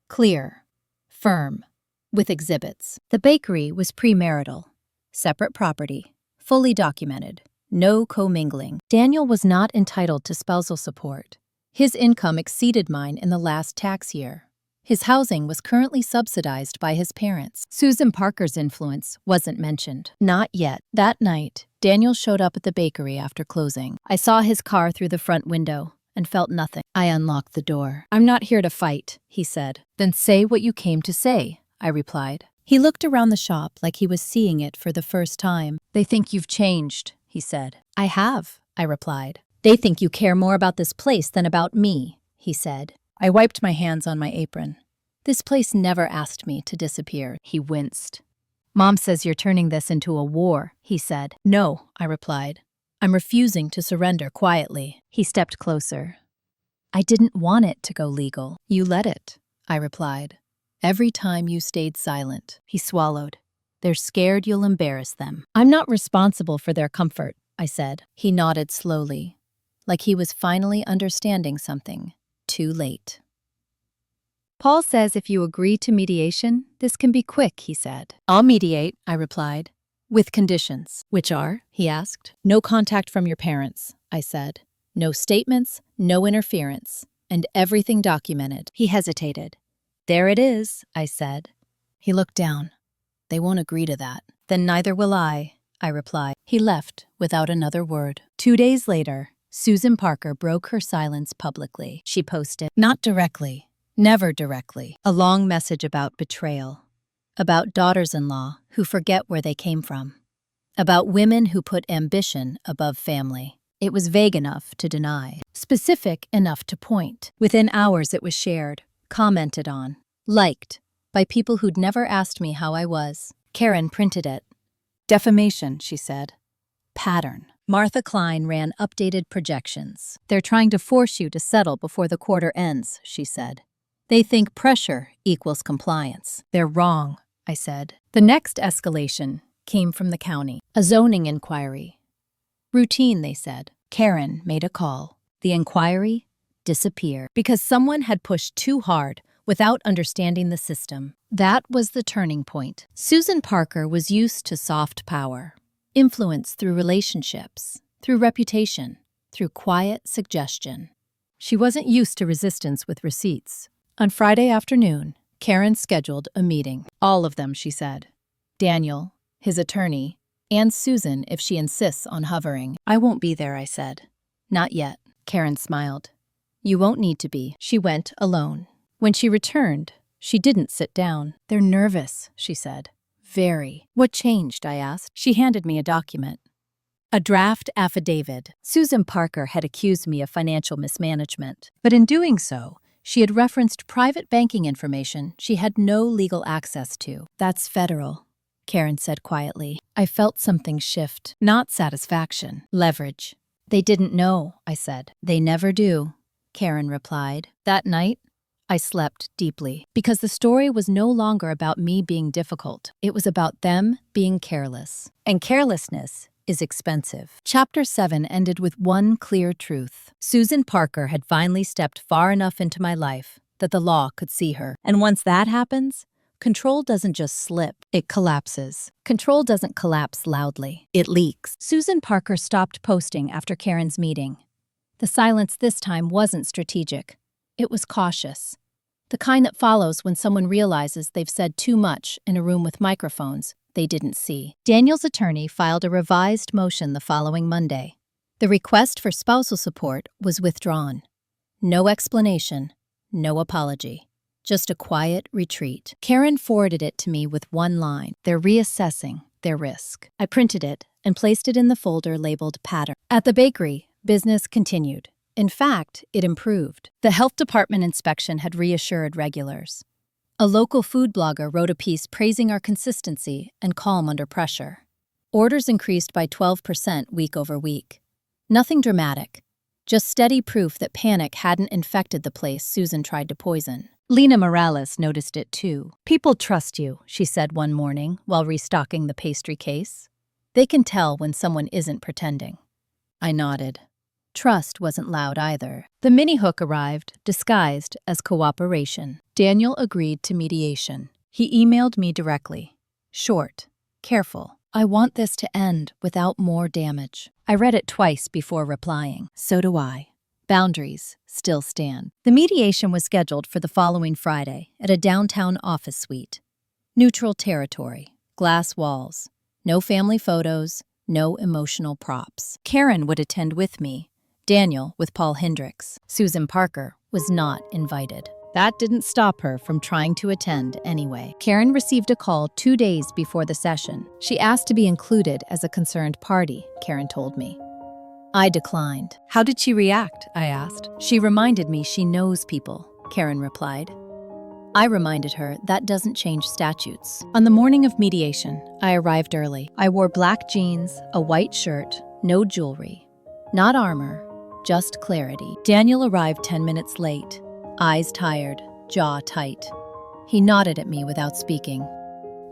Clear, firm, with exhibits. The bakery was premarital, separate property, fully documented, no commingling. Daniel was not entitled to spousal support. His income exceeded mine in the last tax year. His housing was currently subsidized by his parents. Susan Parker's influence wasn't mentioned. Not yet. That night, Daniel showed up at the bakery after closing. I saw his car through the front window and felt nothing. I unlocked the door. I'm not here to fight, he said. Then say what you came to say, I replied. He looked around the shop like he was seeing it for the first time. They think you've changed, he said. I have, I replied. They think you care more about this place than about me, he said. I wiped my hands on my apron. This place never asked me to disappear. He winced. Mom says you're turning this into a war, he said. No, I replied. I'm refusing to surrender quietly. He stepped closer. I didn't want it to go legal. You let it, I replied. Every time you stayed silent. He swallowed. They're scared you'll embarrass them. I'm not responsible for their comfort, I said. He nodded slowly, like he was finally understanding something. Too late. Paul says if you agree to mediation, this can be quick, he said. I'll mediate, I replied. With conditions. Which are? He asked. No contact from your parents, I said. No statements, no interference, and everything documented. He hesitated. There it is, I said. He looked down. They won't agree to that. Then neither will I replied. He left without another word. 2 days later, Susan Parker broke her silence publicly. She posted, not directly, never directly, a long message about betrayal, about daughters-in-law who forget where they came from, about women who put ambition above family. It was vague enough to deny, specific enough to point. Within hours it was shared, commented on, liked, by people who'd never asked me how I was. Karen printed it. Defamation, she said. Pattern. Martha Klein ran updated projections. They're trying to force you to settle before the quarter ends, she said. They think pressure equals compliance. They're wrong, I said. The next escalation came from the county. A zoning inquiry. Routine, they said. Karen made a call. The inquiry disappeared because someone had pushed too hard without understanding the system. That was the turning point. Susan Parker was used to soft power, influence through relationships, through reputation, through quiet suggestion. She wasn't used to resistance with receipts. On Friday afternoon, Karen scheduled a meeting. All of them, she said. Daniel, his attorney, and Susan if she insists on hovering. I won't be there, I said. Not yet. Karen smiled. You won't need to be. She went alone. When she returned, she didn't sit down. They're nervous, she said. Very. What changed, I asked. She handed me a document. A draft affidavit. Susan Parker had accused me of financial mismanagement, but in doing so, she had referenced private banking information she had no legal access to. That's federal, Karen said quietly. I felt something shift. Not satisfaction. Leverage. They didn't know, I said. They never do, Karen replied. That night, I slept deeply because the story was no longer about me being difficult. It was about them being careless. And carelessness is expensive. Chapter 7 ended with one clear truth. Susan Parker had finally stepped far enough into my life that the law could see her. And once that happens, control doesn't just slip, it collapses. Control doesn't collapse loudly, it leaks. Susan Parker stopped posting after Karen's meeting. The silence this time wasn't strategic. It was cautious. The kind that follows when someone realizes they've said too much in a room with microphones they didn't see. Daniel's attorney filed a revised motion the following Monday. The request for spousal support was withdrawn. No explanation, no apology. Just a quiet retreat. Karen forwarded it to me with one line. They're reassessing their risk. I printed it and placed it in the folder labeled Pattern. At the bakery, business continued. In fact, it improved. The health department inspection had reassured regulars. A local food blogger wrote a piece praising our consistency and calm under pressure. Orders increased by 12% week over week. Nothing dramatic, just steady proof that panic hadn't infected the place Susan tried to poison. Lena Morales noticed it too. People trust you, she said one morning while restocking the pastry case. They can tell when someone isn't pretending. I nodded. Trust wasn't loud either. The mini hook arrived, disguised as cooperation. Daniel agreed to mediation. He emailed me directly. Short, careful. I want this to end without more damage. I read it twice before replying. So do I. Boundaries still stand. The mediation was scheduled for the following Friday at a downtown office suite. Neutral territory, glass walls, no family photos, no emotional props. Karen would attend with me. Daniel with Paul Hendricks. Susan Parker was not invited. That didn't stop her from trying to attend anyway. Karen received a call 2 days before the session. She asked to be included as a concerned party, Karen told me. I declined. How did she react? I asked. She reminded me she knows people, Karen replied. I reminded her that doesn't change statutes. On the morning of mediation, I arrived early. I wore black jeans, a white shirt, no jewelry. Not armor, just clarity. Daniel arrived 10 minutes late, eyes tired, jaw tight. He nodded at me without speaking.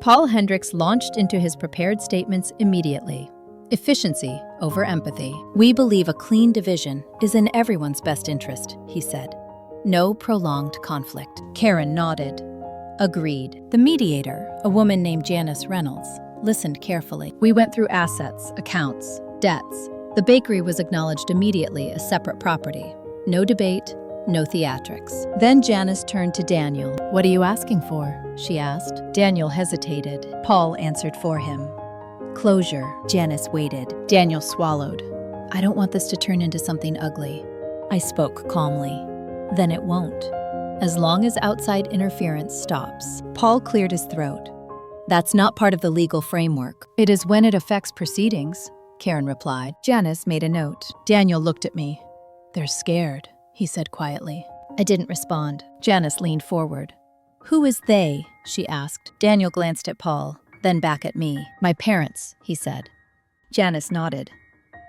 Paul Hendricks launched into his prepared statements immediately. Efficiency over empathy. We believe a clean division is in everyone's best interest, he said. No prolonged conflict. Karen nodded. Agreed. The mediator, a woman named Janice Reynolds, listened carefully. We went through assets, accounts, debts. The bakery was acknowledged immediately as separate property. No debate, no theatrics. Then Janice turned to Daniel. What are you asking for? She asked. Daniel hesitated. Paul answered for him. Closure. Janice waited. Daniel swallowed. I don't want this to turn into something ugly. I spoke calmly. Then it won't. As long as outside interference stops. Paul cleared his throat. That's not part of the legal framework. It is when it affects proceedings, Karen replied. Janice made a note. Daniel looked at me. They're scared, he said quietly. I didn't respond. Janice leaned forward. Who is they? She asked. Daniel glanced at Paul, then back at me. My parents, he said. Janice nodded.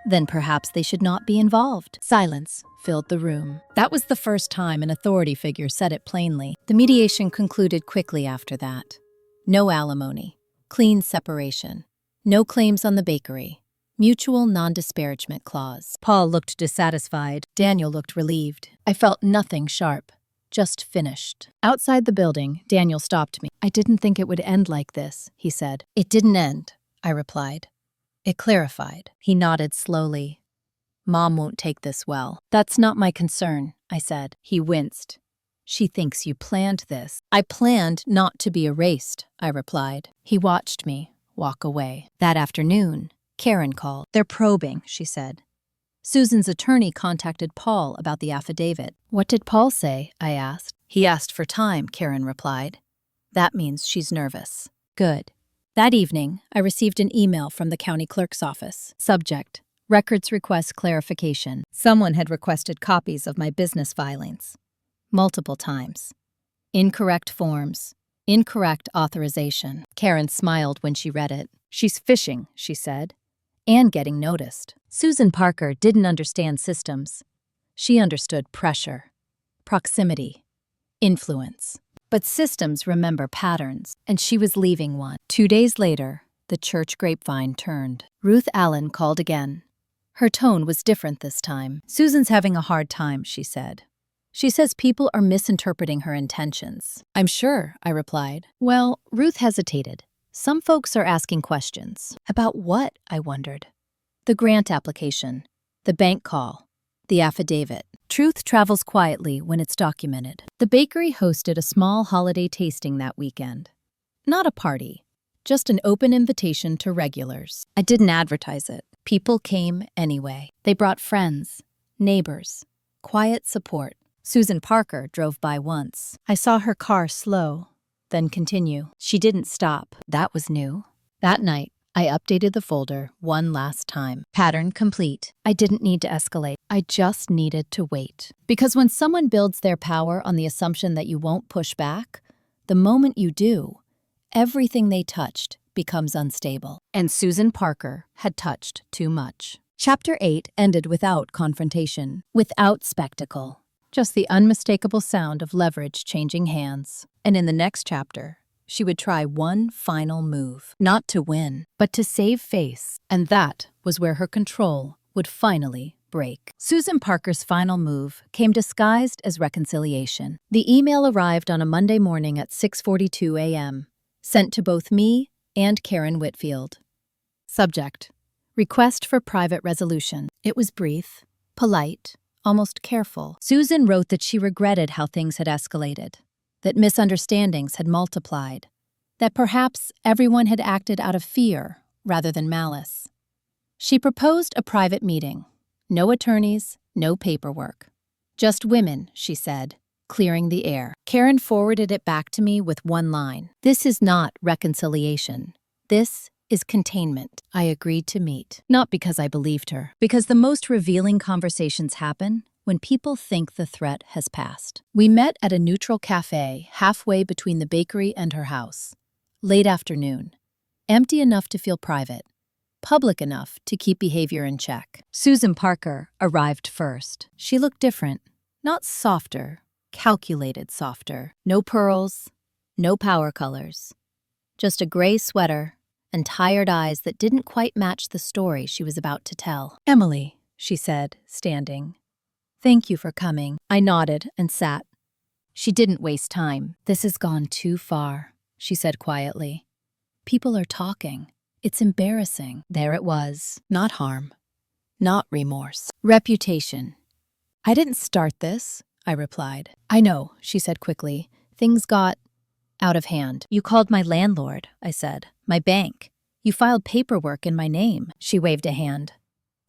Then perhaps they should not be involved. Silence filled the room. That was the first time an authority figure said it plainly. The mediation concluded quickly after that. No alimony. Clean separation. No claims on the bakery. Mutual non-disparagement clause. Paul looked dissatisfied. Daniel looked relieved. I felt nothing sharp. Just finished. Outside the building, Daniel stopped me. I didn't think it would end like this, he said. It didn't end, I replied. It clarified. He nodded slowly. Mom won't take this well. That's not my concern, I said. He winced. She thinks you planned this. I planned not to be erased, I replied. He watched me walk away. That afternoon, Karen called. They're probing, she said. Susan's attorney contacted Paul about the affidavit. What did Paul say? I asked. He asked for time, Karen replied. That means she's nervous. Good. That evening, I received an email from the county clerk's office. Subject: Records request clarification. Someone had requested copies of my business filings. Multiple times. Incorrect forms. Incorrect authorization. Karen smiled when she read it. She's fishing, she said. And getting noticed. Susan Parker didn't understand systems. She understood pressure, proximity, influence. But systems remember patterns, and she was leaving one. 2 days later, the church grapevine turned. Ruth Allen called again. Her tone was different this time. Susan's having a hard time, she said. She says people are misinterpreting her intentions. I'm sure, I replied. Well, Ruth hesitated. Some folks are asking questions. About what? I wondered. The grant application, the bank call, the affidavit. Truth travels quietly when it's documented. The bakery hosted a small holiday tasting that weekend. Not a party, just an open invitation to regulars. I didn't advertise it. People came anyway. They brought friends, neighbors, quiet support. Susan Parker drove by once. I saw her car slow, then continue. She didn't stop. That was new. That night, I updated the folder one last time. Pattern complete. I didn't need to escalate. I just needed to wait. Because when someone builds their power on the assumption that you won't push back, the moment you do, everything they touched becomes unstable. And Susan Parker had touched too much. Chapter 8 ended without confrontation, without spectacle. Just the unmistakable sound of leverage changing hands. And in the next chapter, she would try one final move, not to win, but to save face. And that was where her control would finally break. Susan Parker's final move came disguised as reconciliation. The email arrived on a Monday morning at 6:42 a.m., sent to both me and Karen Whitfield. Subject: Request for private resolution. It was brief, polite, almost careful. Susan wrote that she regretted how things had escalated, that misunderstandings had multiplied, that perhaps everyone had acted out of fear rather than malice. She proposed a private meeting. No attorneys, no paperwork. Just women, she said, clearing the air. Karen forwarded it back to me with one line. This is not reconciliation. This is containment. I agreed to meet. Not because I believed her. Because the most revealing conversations happen when people think the threat has passed. We met at a neutral cafe halfway between the bakery and her house. Late afternoon. Empty enough to feel private. Public enough to keep behavior in check. Susan Parker arrived first. She looked different. Not softer. Calculated softer. No pearls. No power colors. Just a gray sweater and tired eyes that didn't quite match the story she was about to tell. "Emily," she said, standing. "Thank you for coming." I nodded and sat. She didn't waste time. "This has gone too far," she said quietly. "People are talking. It's embarrassing." There it was. Not harm. Not remorse. Reputation. "I didn't start this," I replied. "I know," she said quickly. "Things got out of hand." "You called my landlord," I said. "My bank. You filed paperwork in my name." She waved a hand.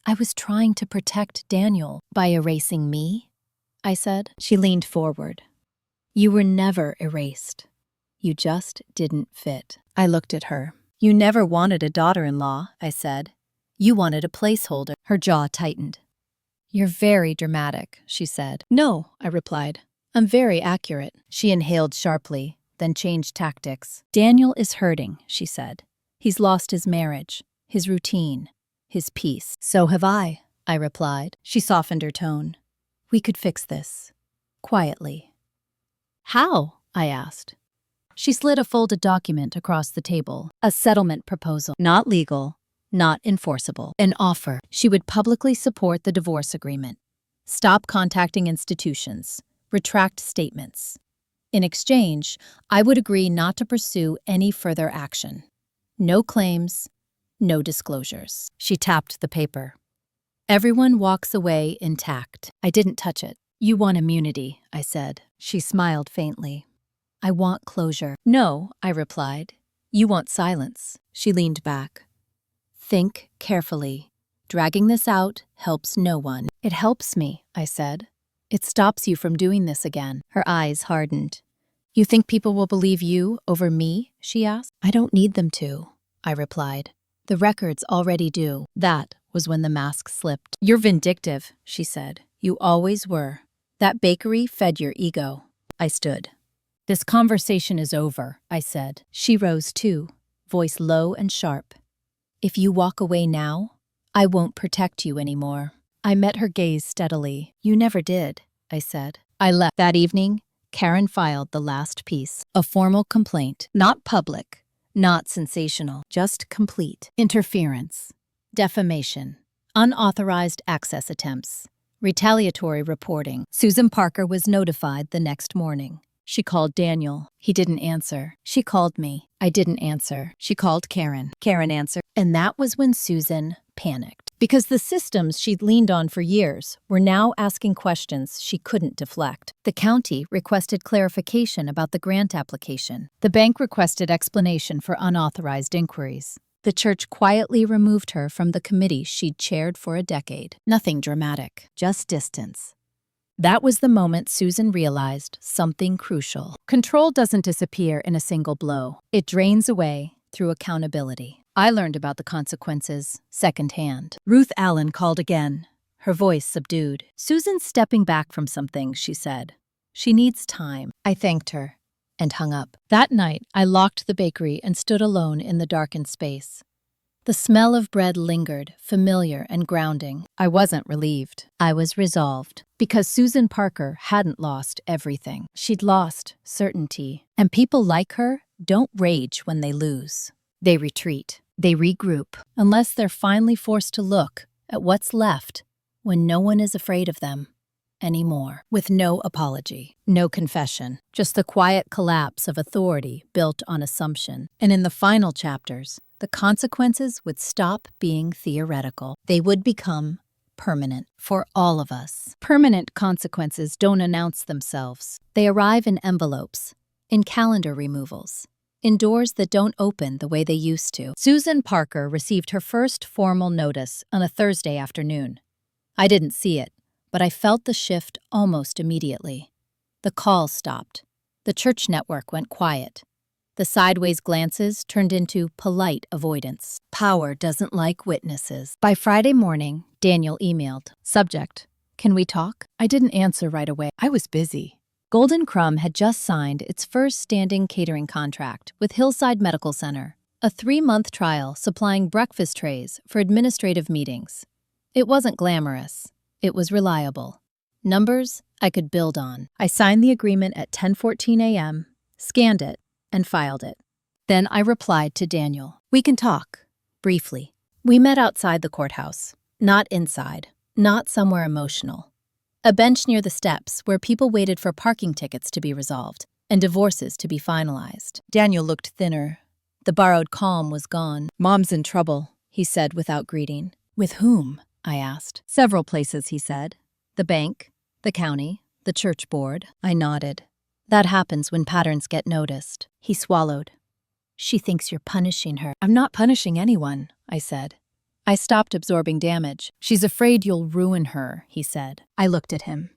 "I was trying to protect Daniel." "By erasing me?" I said. She leaned forward. "You were never erased. You just didn't fit." I looked at her. "You never wanted a daughter-in-law," I said. "You wanted a placeholder." Her jaw tightened. "You're very dramatic," she said. "No," I replied. "I'm very accurate." She inhaled sharply, then changed tactics. "Daniel is hurting," she said. "He's lost his marriage, his routine, his peace." "So have I," I replied. She softened her tone. "We could fix this. Quietly." "How?" I asked. She slid a folded document across the table. A settlement proposal. Not legal, not enforceable. An offer. She would publicly support the divorce agreement. Stop contacting institutions. Retract statements. In exchange, I would agree not to pursue any further action. No claims, no disclosures. She tapped the paper. "Everyone walks away intact." I didn't touch it. "You want immunity," I said. She smiled faintly. "I want closure." "No," I replied. "You want silence." She leaned back. "Think carefully. Dragging this out helps no one." "It helps me," I said. "It stops you from doing this again." Her eyes hardened. "You think people will believe you over me?" she asked. "I don't need them to," I replied. "The records already do." That was when the mask slipped. "You're vindictive," she said. "You always were. That bakery fed your ego." I stood. "This conversation is over," I said. She rose too, voice low and sharp. "If you walk away now, I won't protect you anymore." I met her gaze steadily. "You never did," I said. I left. That evening, Karen filed the last piece. A formal complaint. Not public, not sensational, just complete. Interference, defamation, unauthorized access attempts, retaliatory reporting. Susan Parker was notified the next morning. She called Daniel. He didn't answer. She called me. I didn't answer. She called Karen. Karen answered. And that was when Susan panicked. Because the systems she'd leaned on for years were now asking questions she couldn't deflect. The county requested clarification about the grant application. The bank requested explanation for unauthorized inquiries. The church quietly removed her from the committee she'd chaired for a decade. Nothing dramatic, just distance. That was the moment Susan realized something crucial. Control doesn't disappear in a single blow. It drains away through accountability. I learned about the consequences secondhand. Ruth Allen called again, her voice subdued. "Susan's stepping back from something," she said. "She needs time." I thanked her and hung up. That night, I locked the bakery and stood alone in the darkened space. The smell of bread lingered, familiar and grounding. I wasn't relieved. I was resolved. Because Susan Parker hadn't lost everything. She'd lost certainty. And people like her don't rage when they lose. They retreat. They regroup. Unless they're finally forced to look at what's left when no one is afraid of them anymore. With no apology, no confession, just the quiet collapse of authority built on assumption. And in the final chapters, the consequences would stop being theoretical. They would become permanent for all of us. Permanent consequences don't announce themselves. They arrive in envelopes, in calendar removals, in doors that don't open the way they used to. Susan Parker received her first formal notice on a Thursday afternoon. I didn't see it, but I felt the shift almost immediately. The calls stopped. The church network went quiet. The sideways glances turned into polite avoidance. Power doesn't like witnesses. By Friday morning, Daniel emailed. Subject: "Can we talk?" I didn't answer right away. I was busy. Golden Crumb had just signed its first standing catering contract with Hillside Medical Center, a 3-month trial supplying breakfast trays for administrative meetings. It wasn't glamorous. It was reliable. Numbers I could build on. I signed the agreement at 10:14 a.m., scanned it, and filed it. Then I replied to Daniel, "We can talk, briefly." We met outside the courthouse, not inside, not somewhere emotional. A bench near the steps where people waited for parking tickets to be resolved and divorces to be finalized. Daniel looked thinner. The borrowed calm was gone. "Mom's in trouble," he said without greeting. "With whom?" I asked. "Several places," he said. "The bank, the county, the church board." I nodded. "That happens when patterns get noticed." He swallowed. "She thinks you're punishing her." "I'm not punishing anyone," I said. "I stopped absorbing damage." "She's afraid you'll ruin her," he said. I looked at him.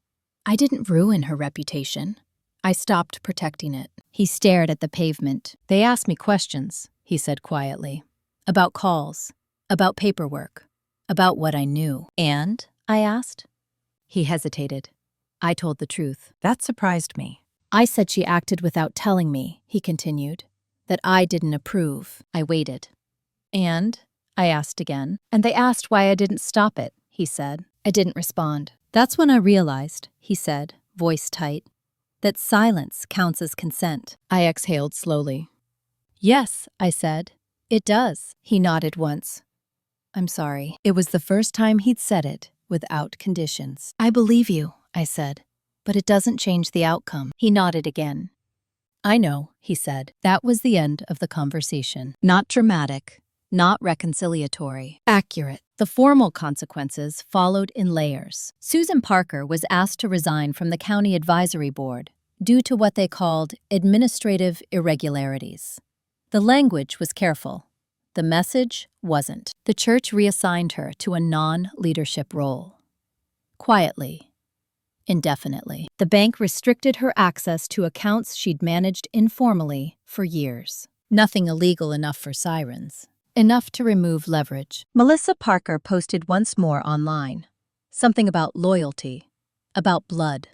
"I didn't ruin her reputation. I stopped protecting it." He stared at the pavement. "They asked me questions," he said quietly. "About calls, about paperwork, about what I knew." "And?" I asked. He hesitated. I told the truth. That surprised me. "I said she acted without telling me," he continued, "that I didn't approve." I waited. "And?" I asked again. "And they asked why I didn't stop it," he said. I didn't respond. "That's when I realized," he said, voice tight, "that silence counts as consent." I exhaled slowly. "Yes," I said, "it does." He nodded once. "I'm sorry." It was the first time he'd said it without conditions. "I believe you," I said, "but it doesn't change the outcome." He nodded again. "I know," he said. That was the end of the conversation. Not dramatic, not reconciliatory. Accurate. The formal consequences followed in layers. Susan Parker was asked to resign from the county advisory board due to what they called administrative irregularities. The language was careful. The message wasn't. The church reassigned her to a non-leadership role. Quietly. Indefinitely. The bank restricted her access to accounts she'd managed informally for years. Nothing illegal enough for sirens. Enough to remove leverage. Melissa Parker posted once more online. Something about loyalty, about blood,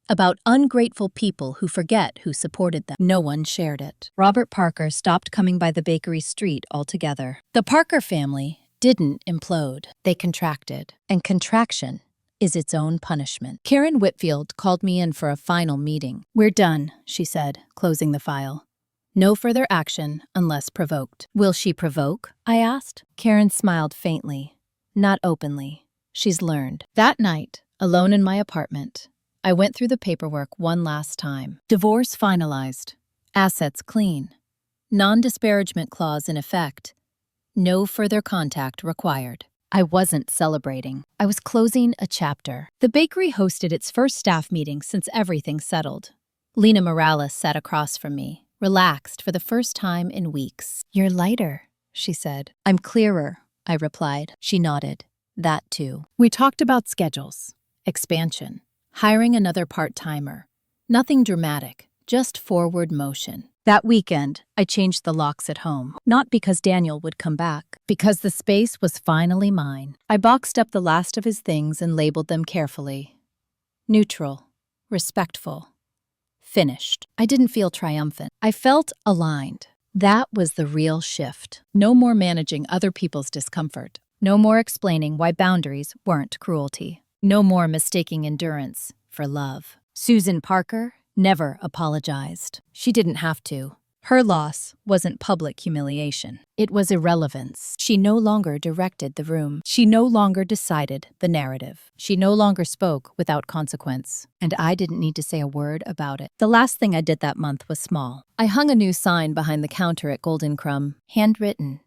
about ungrateful people who forget who supported them. No one shared it. Robert Parker stopped coming by the bakery street altogether. The Parker family didn't implode. They contracted. And contraction is its own punishment. Karen Whitfield called me in for a final meeting. "We're done," she said, closing the file. "No further action unless provoked." "Will she provoke?" I asked. Karen smiled faintly, not openly. She's learned. That night, alone in my apartment, I went through the paperwork one last time. Divorce finalized. Assets clean. Non-disparagement clause in effect. No further contact required. I wasn't celebrating. I was closing a chapter. The bakery hosted its first staff meeting since everything settled. Lena Morales sat across from me, relaxed for the first time in weeks. "You're lighter," she said. "I'm clearer," I replied. She nodded. That too. We talked about schedules, expansion, hiring another part-timer. Nothing dramatic, just forward motion. That weekend, I changed the locks at home. Not because Daniel would come back, because the space was finally mine. I boxed up the last of his things and labeled them carefully. Neutral, respectful, finished. I didn't feel triumphant. I felt aligned. That was the real shift. No more managing other people's discomfort. No more explaining why boundaries weren't cruelty. No more mistaking endurance for love. Susan Parker never apologized. She didn't have to. Her loss wasn't public humiliation. It was irrelevance. She no longer directed the room. She no longer decided the narrative. She no longer spoke without consequence. And I didn't need to say a word about it. The last thing I did that month was small. I hung a new sign behind the counter at Golden Crumb. Handwritten.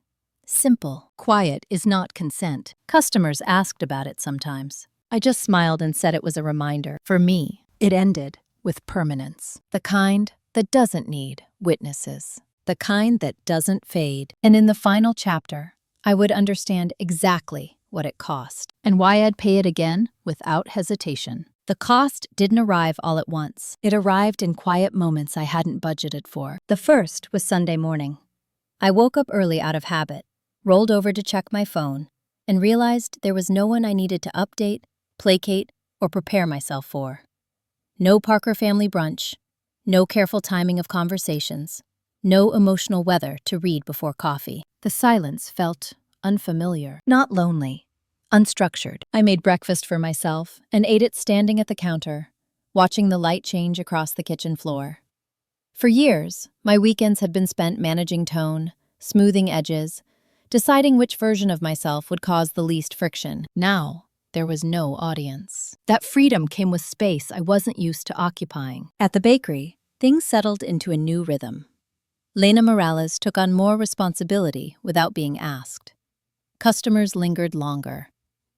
Simple. Quiet is not consent. Customers asked about it sometimes. I just smiled and said it was a reminder. For me, it ended with permanence. The kind that doesn't need witnesses. The kind that doesn't fade. And in the final chapter, I would understand exactly what it cost and why I'd pay it again without hesitation. The cost didn't arrive all at once. It arrived in quiet moments I hadn't budgeted for. The first was Sunday morning. I woke up early out of habit, rolled over to check my phone, and realized there was no one I needed to update, placate, or prepare myself for. No Parker family brunch, no careful timing of conversations, no emotional weather to read before coffee. The silence felt unfamiliar, not lonely, unstructured. I made breakfast for myself and ate it standing at the counter, watching the light change across the kitchen floor. For years, my weekends had been spent managing tone, smoothing edges, deciding which version of myself would cause the least friction. Now, there was no audience. That freedom came with space I wasn't used to occupying. At the bakery, things settled into a new rhythm. Lena Morales took on more responsibility without being asked. Customers lingered longer.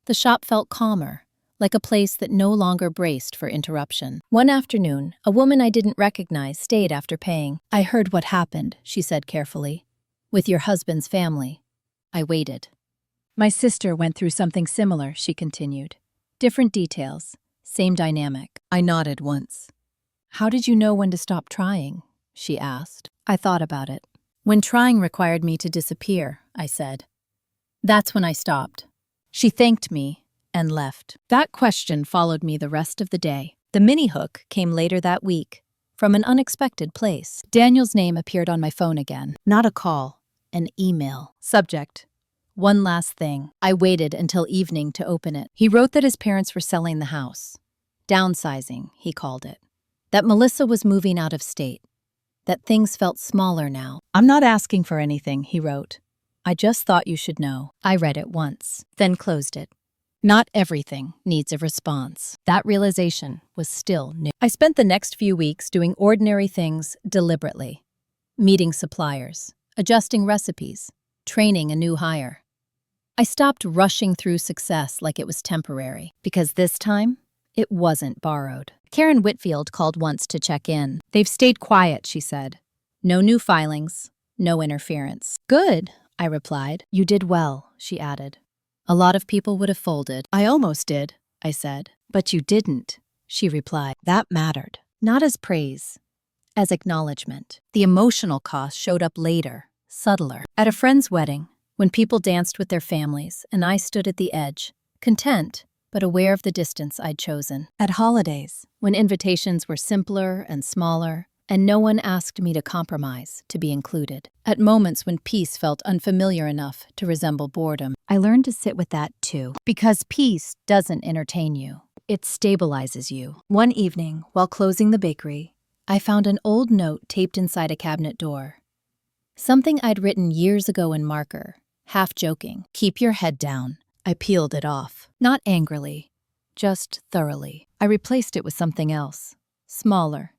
The shop felt calmer, like a place that no longer braced for interruption. One afternoon, a woman I didn't recognize stayed after paying. "I heard what happened," she said carefully. "With your husband's family." I waited. "My sister went through something similar," she continued. "Different details, same dynamic." I nodded once. "How did you know when to stop trying?" she asked. I thought about it. "When trying required me to disappear," I said. "That's when I stopped." She thanked me and left. That question followed me the rest of the day. The mini hook came later that week, from an unexpected place. Daniel's name appeared on my phone again. Not a call, an email. Subject: "One last thing." I waited until evening to open it. He wrote that his parents were selling the house. Downsizing, he called it. That Melissa was moving out of state. That things felt smaller now. "I'm not asking for anything," he wrote. "I just thought you should know." I read it once, then closed it. Not everything needs a response. That realization was still new. I spent the next few weeks doing ordinary things deliberately. Meeting suppliers, adjusting recipes, training a new hire. I stopped rushing through success like it was temporary, because this time, it wasn't borrowed. Karen Whitfield called once to check in. "They've stayed quiet," she said. "No new filings, no interference." "Good," I replied. "You did well," she added. "A lot of people would have folded." "I almost did," I said. "But you didn't," she replied. That mattered. Not as praise, as acknowledgement. The emotional cost showed up later, subtler. At a friend's wedding, when people danced with their families and I stood at the edge, content, but aware of the distance I'd chosen. At holidays, when invitations were simpler and smaller, and no one asked me to compromise to be included. At moments when peace felt unfamiliar enough to resemble boredom. I learned to sit with that too. Because peace doesn't entertain you. It stabilizes you. One evening, while closing the bakery, I found an old note taped inside a cabinet door. Something I'd written years ago in marker, half joking. "Keep your head down." I peeled it off. Not angrily, just thoroughly. I replaced it with something else. Smaller.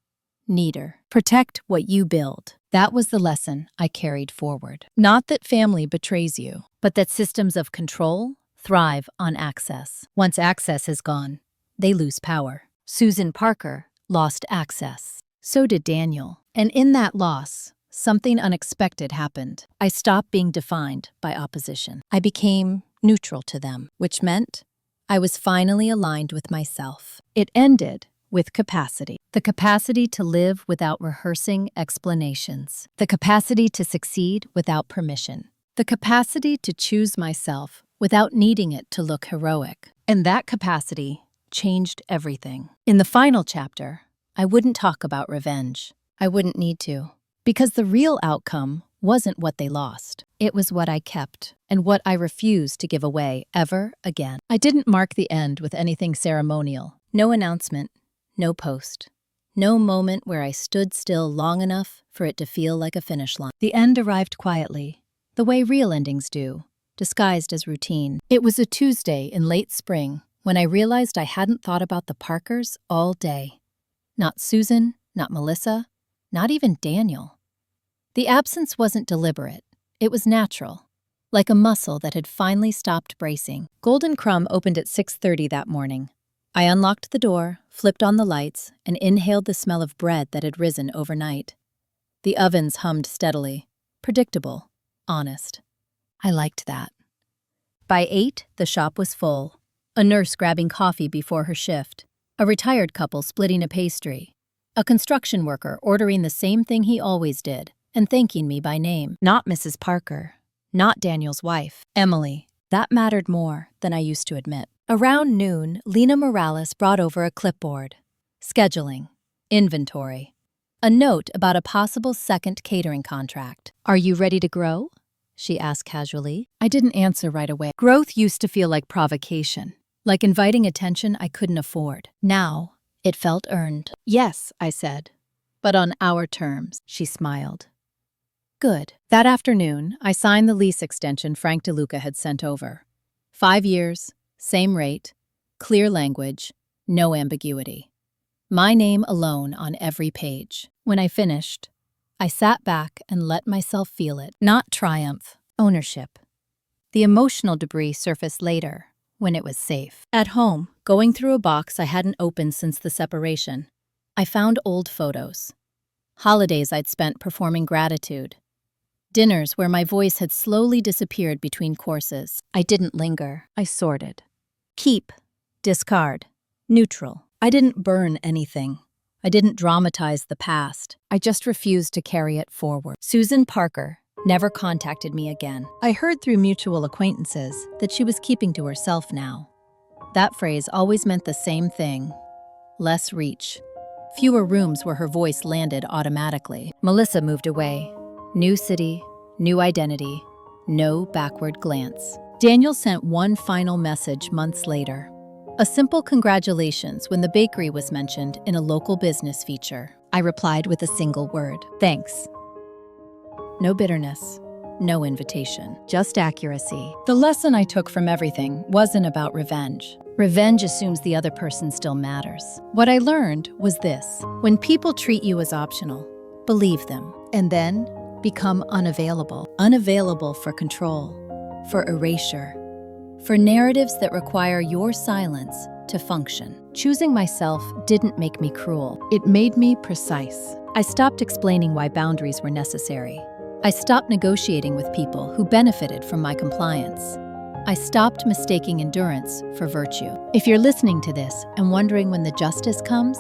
Neater. "Protect what you build." That was the lesson I carried forward. Not that family betrays you, but that systems of control thrive on access. Once access is gone, they lose power. Susan Parker lost access. So did Daniel. And in that loss, something unexpected happened. I stopped being defined by opposition. I became neutral to them, which meant I was finally aligned with myself. It ended with capacity. The capacity to live without rehearsing explanations. The capacity to succeed without permission. The capacity to choose myself without needing it to look heroic. And that capacity changed everything. In the final chapter, I wouldn't talk about revenge. I wouldn't need to. Because the real outcome wasn't what they lost. It was what I kept, and what I refused to give away ever again. I didn't mark the end with anything ceremonial. No announcement, no post. No moment where I stood still long enough for it to feel like a finish line. The end arrived quietly, the way real endings do, disguised as routine. It was a Tuesday in late spring when I realized I hadn't thought about the Parkers all day. Not Susan, not Melissa, not even Daniel. The absence wasn't deliberate. It was natural, like a muscle that had finally stopped bracing. Golden Crumb opened at 6:30 that morning. I unlocked the door, flipped on the lights, and inhaled the smell of bread that had risen overnight. The ovens hummed steadily, predictable, honest. I liked that. By 8, the shop was full. A nurse grabbing coffee before her shift, a retired couple splitting a pastry, a construction worker ordering the same thing he always did and thanking me by name. Not Mrs. Parker, not Daniel's wife, Emily. That mattered more than I used to admit. Around noon, Lena Morales brought over a clipboard. Scheduling, inventory, a note about a possible second catering contract. "Are you ready to grow?" she asked casually. I didn't answer right away. Growth used to feel like provocation, like inviting attention I couldn't afford. Now, it felt earned. "Yes," I said. but on our terms, she smiled. Good. That afternoon, I signed the lease extension Frank DeLuca had sent over. 5 years, same rate, clear language, no ambiguity. My name alone on every page. When I finished, I sat back and let myself feel it. Not triumph, ownership. The emotional debris surfaced later, when it was safe. At home, going through a box I hadn't opened since the separation, I found old photos. Holidays I'd spent performing gratitude. Dinners where my voice had slowly disappeared between courses. I didn't linger. I sorted. Keep, discard, neutral. I didn't burn anything. I didn't dramatize the past. I just refused to carry it forward. Susan Parker never contacted me again. I heard through mutual acquaintances that she was keeping to herself now. That phrase always meant the same thing. Less reach. Fewer rooms where her voice landed automatically. Melissa moved away. New city, new identity, no backward glance. Daniel sent one final message months later. A simple congratulations when the bakery was mentioned in a local business feature. I replied with a single word, thanks. No bitterness, no invitation, just accuracy. The lesson I took from everything wasn't about revenge. Revenge assumes the other person still matters. What I learned was this: when people treat you as optional, believe them, and then become unavailable. Unavailable for control, for erasure, for narratives that require your silence to function. Choosing myself didn't make me cruel. It made me precise. I stopped explaining why boundaries were necessary. I stopped negotiating with people who benefited from my compliance. I stopped mistaking endurance for virtue. If you're listening to this and wondering when the justice comes,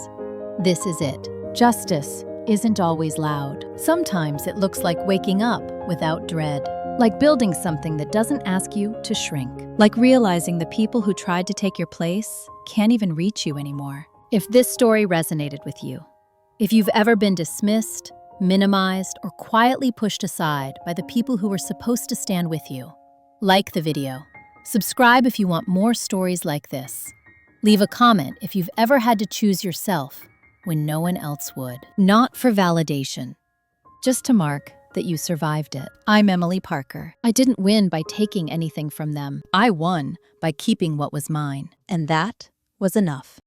this is it. Justice isn't always loud. Sometimes it looks like waking up without dread. Like building something that doesn't ask you to shrink. Like realizing the people who tried to take your place can't even reach you anymore. If this story resonated with you, if you've ever been dismissed, minimized, or quietly pushed aside by the people who were supposed to stand with you, like the video. Subscribe if you want more stories like this. Leave a comment if you've ever had to choose yourself when no one else would. Not for validation, just to mark that you survived it. I'm Emily Parker. I didn't win by taking anything from them. I won by keeping what was mine, and that was enough.